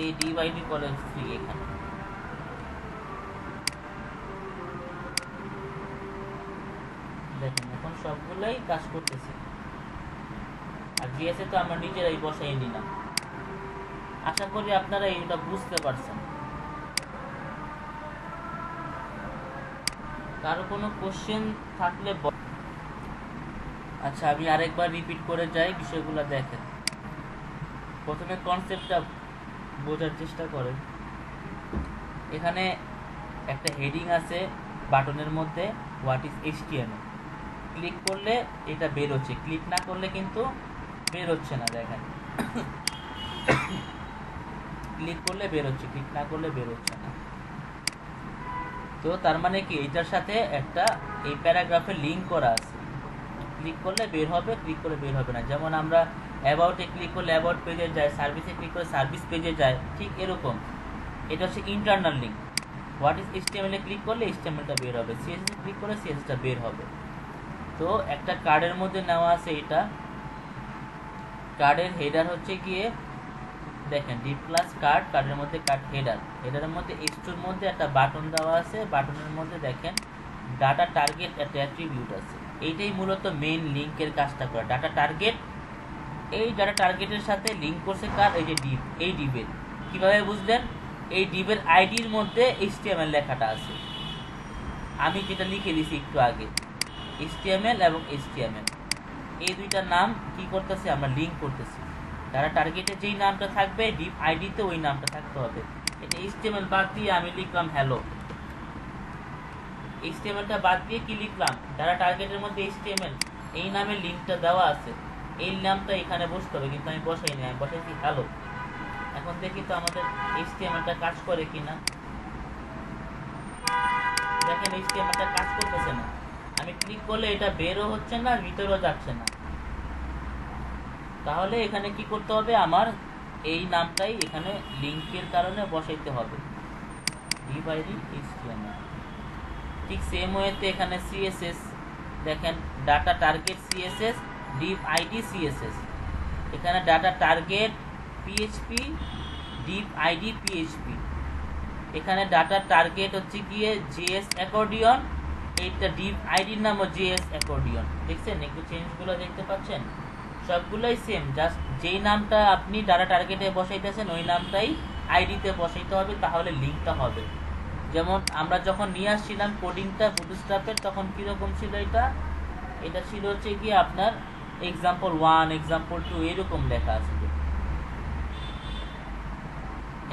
A: এই ডিভাইডি কলেপস 3 এখানে। দেখেন এখন সবগুলাই কাজ করতেছে। আর জিএসএ তো আমরা নিজেরাই বসাই নিলাম। আশা করি আপনারা এটা বুঝতে পারছেন। কারো কোনো কোশ্চেন থাকলে আচ্ছা আমি আরেকবার রিপিট করে যাই, বিষয়গুলো দেখেন। প্রথমে কনসেপ্টটা বোঝার চেষ্টা করেন। এখানে একটা হেডিং আছে বাটনের মধ্যে, হোয়াট ইজ এইচটিএমএল। ক্লিক করলে এটা বের হচ্ছে, ক্লিক না করলে কিন্তু বের হচ্ছে না। দেখেন ক্লিক করলে বের হচ্ছে, ক্লিক না করলে বের হচ্ছে না। তো তার মানে কি, এটার সাথে একটা এই প্যারাগ্রাফে লিঙ্ক করা আছে। ক্লিক করলে বের হবে, ক্লিক করে বের হবে না। যেমন আমরা অ্যাবাউটে ক্লিক করলে অ্যাবাউট পেজে যায়, সার্ভিসে ক্লিক করে সার্ভিস পেজে যায়, ঠিক এরকম। এটা হচ্ছে internal link. What is HTML A click করলে এইচটিএমএলটা বের হবে, সিএসএস ক্লিক করলে সিএসএসটা বের হবে। তো একটা কার্ডের মধ্যে নেওয়া আছে এটা। কার্ডের হেডার হচ্ছে গিয়ে দেখেন ডিপ ক্লাস কার্ড, কার্ডের মধ্যে কার্ড হেডার, হেডারের মধ্যে H2 মধ্যে একটা বাটন দেওয়া আছে। বাটনের মধ্যে দেখেন ডাটা টার্গেট একটা অ্যাট্রিবিউট আছে। এইটাই মূলত মেইন লিঙ্কের কাজটা করে। ডাটা টার্গেট, এই ডাটা টার্গেটের সাথে লিঙ্ক করছে কার, এই যে ডিভ, এই ডিভের। কিভাবে বুঝলেন, এই ডিভের আইডির মধ্যে HTML লেখাটা আছে। আমি যেটা লিখে দিছি একটু আগে, HTML এবং HTML এই দুইটা নাম কি করতেছে, আমরা লিঙ্ক করতেছি। যারা টার্গেটে যেই নামটা থাকবে ডিপ আইডিতে ওই নামটা থাকতে হবে। এটা HTML বাদ দিয়ে আমি লিখলাম হ্যালো। HTMLটা বাদ দিয়ে কি লিখলাম, যারা টার্গেটের মধ্যে HTML এই নামের লিঙ্কটা দেওয়া আছে, এই নামটা এখানে বসতে হবে, কিন্তু আমি বসাই নি, আমি বসাইছি হ্যালো। এখন দেখি তো আমাদের HTMLটা কাজ করে কিনা। দেখেন HTMLটা কাজ করতেছে না। আমি ক্লিক করলে এটা বেরও হচ্ছে না, ভিতরেও যাচ্ছে না। তাহলে এখানে কি করতে হবে, আমার এই নামটাই এখানে লিঙ্কের কারণে বসাইতে হবে, ডিভ আইডি HTML। ঠিক সেম ওয়েতে এখানে সিএসএস দেখেন, data target CSS, div ID CSS. এখানে data target PHP, div ID PHP. এখানে ডাটা টার্গেট হচ্ছে গিয়ে জেএস অ্যাকর্ডিয়ন, এইটা ডিভ আইডির নামও জেএস অ্যাকর্ডিয়ন। দেখছেন একটু চেঞ্জগুলো দেখতে পাচ্ছেন, সবগুলোই সেম, জাস্ট যেই নামটা আপনি ডাটা টার্গেটে বসাইতেছেন ওই নামটাই আইডিতে বসাইতে হবে, তাহলে লিঙ্কটা হবে। যেমন আমরা যখন নিয়ে আসছিলাম কোডিংটা বুটস্ট্র্যাপের, তখন কীরকম ছিল এটা, এটা ছিল হচ্ছে কি আপনার example1 example2 এরকম লেখা আছে।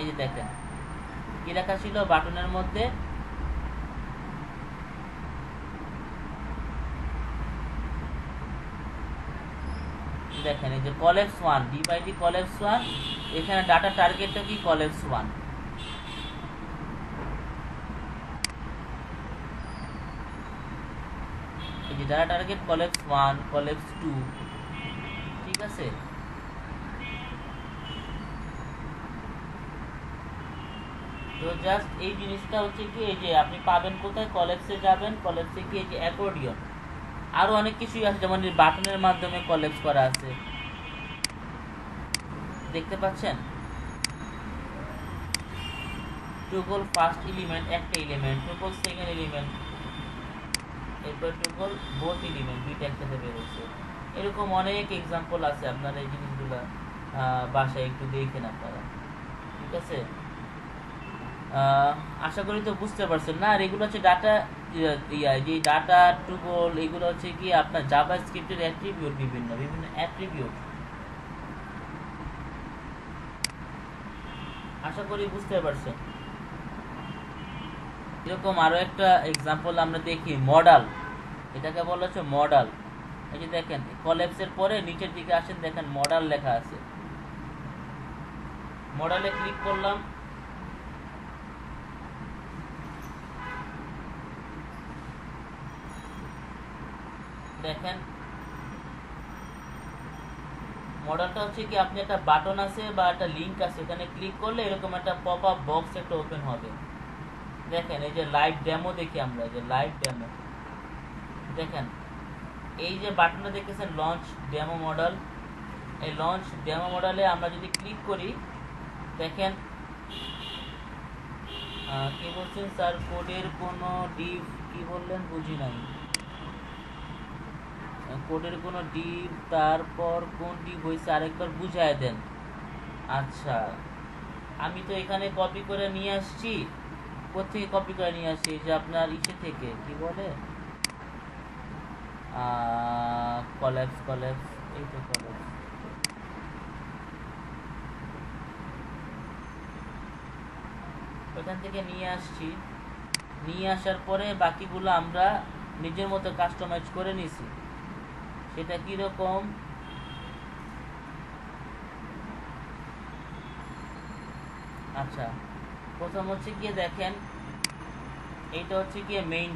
A: এই যে দেখেন কি লেখা ছিল বাটনের মধ্যে, দেখেন এই যে কলেপস 1, ডিভাইডি কলেপস 1, এখানে ডাটা টার্গেটটা কি কলেপস 1। এই যে ডাটা টার্গেট কলেপস 1, কলেপস 2, ঠিক আছে। তো জাস্ট এই জিনিসটা হচ্ছে কি, এই যে আপনি পাবেন কোথায়, কলেপসে যাবেন, কলেপসে কি এই যে অ্যাকর্ডিয়ন, আরো অনেক কিছুই আছে, যেমন বাটনের মাধ্যমে কলেপস করা আছে, দেখতে পাচ্ছেন। টুগল ফার্স্ট এলিমেন্ট একটা এলিমেন্ট, টুগল সেকেন্ড এলিমেন্ট, এরপর টুগল বোথ এলিমেন্ট দুইটা একসাথে বেরোচ্ছে। এরকম অনেক এক্সাম্পল আছে, আপনারা এই জিনিসগুলো বাসায় একটু দেখেন আপনারা, ঠিক আছে। আশা করি তো বুঝতে পারছেন না। আর এগুলো হচ্ছে ডাটা, যে ডাটা টুগল, এগুলো হচ্ছে কি আপনার জাভা স্ক্রিপ্টের অ্যাট্রিবিউট, বিভিন্ন বিভিন্ন অ্যাট্রিবিউট। আশা করি বুঝতে পারছেন। এরকম আরো একটা এক্সাম্পল আমরা দেখি, মডেল। এটাকে বলা হচ্ছে মডেল। এই যে দেখেন কলেপসের পরে নিচের দিকে আসেন, দেখেন মডেল লেখা আছে। মডেলে ক্লিক করলাম, দেখেন মডেলটা হচ্ছে কি, আপনি একটা বাটন আছে বা একটা লিঙ্ক আছে, এখানে ক্লিক করলে এরকম একটা পপ আপ বক্স একটা ওপেন হবে। দেখেন এই যে লাইভ ডেমো দেখি আমরা, এই যে লাইভ ডেমো দেখেন, এই যে বাটনটা দেখতেছেন লঞ্চ ডেমো মডেল, এই লঞ্চ ডেমো মডেলে আমরা যদি ক্লিক করি, দেখেন কি বলছেন স্যার, কোডের কোনো ডিভ কি বললেন বুঝি নাই। কোডের কোনো ডিভ, তারপর কোন ডিভ হয়েছে আরেকবার বুঝায় দেন। আচ্ছা, আমি তো এখানে কপি করে নিয়ে আসছি। কোথেকে কপি করে নিয়ে আসছি? এই যে আপনার ইসে থেকে, কি বলে, কলেপস, এই তো কলেপস। ওখান থেকে নিয়ে আসছি, নিয়ে আসার পরে বাকিগুলো আমরা নিজের মতো কাস্টমাইজ করে নিছি। সেটা কিরকম, আচ্ছা প্রথম হচ্ছে গিয়ে দেখেন, এইটা হচ্ছে গিয়ে main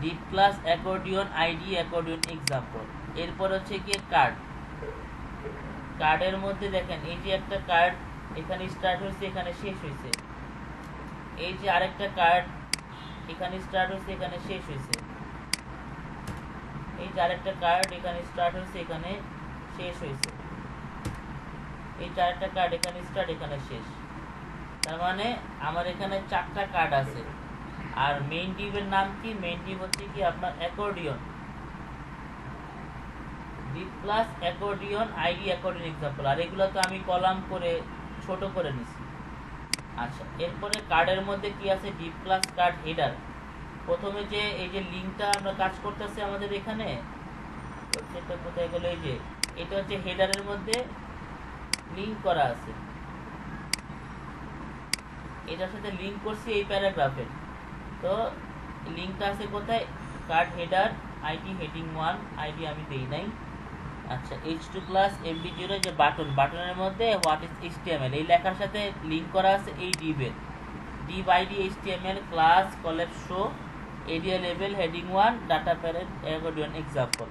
A: deep class accordion ID accordion example. এরপর হচ্ছে গিয়ে কার্ডের মধ্যে দেখেন এই যে একটা কার্ড এখানে স্টার্ট হয়েছে, এখানে শেষ হয়েছে। এই যে আরেকটা কার্ড এখানে স্টার্ট হয়েছে, এখানে শেষ হয়েছে। এই যে আরেকটা কার্ড এখানে স্টার্ট হয়েছে, এখানে শেষ হয়েছে। এই চারটা কার্ড এখানে স্টার্ট, এখানে শেষ। তার মানে আমার এখানে 4টা কার্ড আছে। আর মেইন ডিভের নাম কি? মেইন ডিভ হচ্ছে কি আপনার accordion, div class accordion ID accordion example. আর এগুলো তো আমি কলাম করে ছোট করে নিছি। আচ্ছা, এরপরে কার্ডের মধ্যে কি আছে? Deep class card header. প্রথমে যে এই যে লিঙ্কটা আমরা কাজ করতেছি আমাদের এখানে, সেটা কোথায় গেল? এই যে এটা হচ্ছে হেডারের মধ্যে লিঙ্ক করা আছে, এটার সাথে লিঙ্ক করছি এই প্যারাগ্রাফের। তো লিঙ্কটা আছে কোথায়? Card header ID heading 1, ID আমি দেই নাই। আচ্ছা, H2 ক্লাস MD0 যে বাটনের মধ্যে হোয়াট ইজ HTML এই লেখার সাথে লিঙ্ক করা আছে এই ডিভের। Div ID HTML class collapse show aria লেভেল heading 1 data parent accordion example.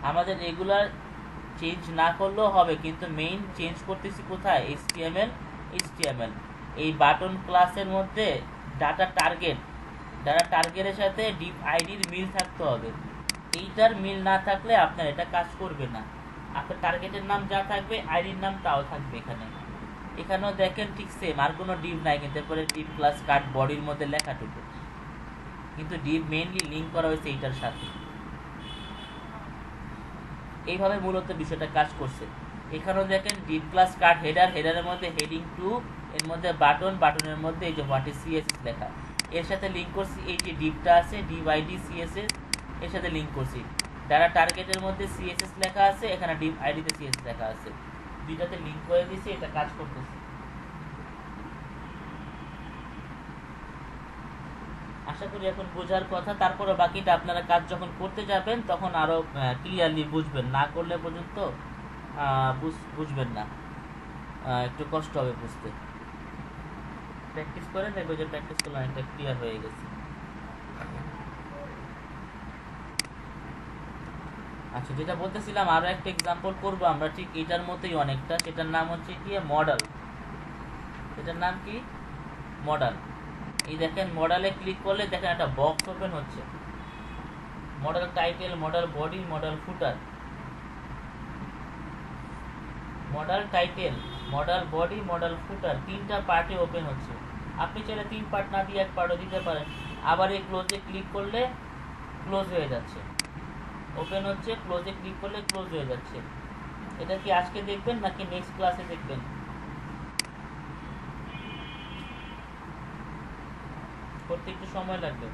A: আমাদের রেগুলার চেঞ্জ না করলেও হবে, কিন্তু মেইন চেঞ্জ করতেছি কোথায়? HTML। এই বাটন ক্লাসের মধ্যে ডাটা টার্গেটের সাথে ডিভ আইডির মিল থাকতে হবে। এইটার মিল না থাকলে আপনার এটা কাজ করবে না। আপনার টার্গেটের নাম যা থাকবে, আইডির নাম তাও থাকবে। এখানেও দেখেন ঠিক সেম, আর কোনো ডিভ নাই, কিন্তু এরপরে ডিভ ক্লাস কার্ড বডির মধ্যে লেখাটুকু, কিন্তু ডিভ মেইনলি লিঙ্ক করা হয়েছে এইটার সাথে। এইভাবে মূলত বিষয়টা কাজ করছে। এখানেও দেখেন ডিভ ক্লাস কার্ড হেডারের মধ্যে হেডিং 2, এর মধ্যে বাটনের মধ্যে এই যে হোয়াট ইজ সিএসএস লেখা, এর সাথে লিঙ্ক করছি এই যে ডিভটা আছে, ডিভ আইডি সিএসএস, এর সাথে লিঙ্ক করছি। ডাটা টার্গেটের মধ্যে সিএসএস লেখা আছে, এখানে ডিভ আইডিতে সিএসএস লেখা আছে, দুইটাতে লিঙ্ক করে দিয়েছি, এটা কাজ করতেছে। আশা করি এখন বোঝার কথা। তারপরে বাকিটা আপনারা কাজ যখন করতে যাবেন তখন আরো ক্লিয়ারলি বুঝবেন, না করলে পর্যন্ত বুঝবেন না, একটু কষ্ট হবে বুঝতে। প্র্যাকটিস করে দেখবে যে প্র্যাকটিস করলে অনেকটা ক্লিয়ার হয়ে গেছে। আচ্ছা, যেটা বলতেছিলাম, আরো একটা এক্সাম্পল করবো আমরা ঠিক এটার মতোই অনেকটা, সেটার নাম হচ্ছে কি মডেল। এটার নাম কি? মডেল। এই দেখেন মডেলে ক্লিক করলে দেখেন একটা বক্স ওপেন হচ্ছে, modal title, modal body, modal footer. Modal title, modal body, modal footer, 3টা পার্টে ওপেন হচ্ছে। আপনি চাইলে 3 পার্ট না দিয়ে 1 পার্টও দিতে পারেন। আবার এই ক্লোজে ক্লিক করলে ক্লোজ হয়ে যাচ্ছে, ওপেন হচ্ছে, ক্লোজে ক্লিক করলে ক্লোজ হয়ে যাচ্ছে। এটা কি আজকে দেখবেন নাকি নেক্সট ক্লাসে দেখবেন? করতে একটু সময় লাগবে।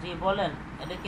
A: জি বলেন, এটা কি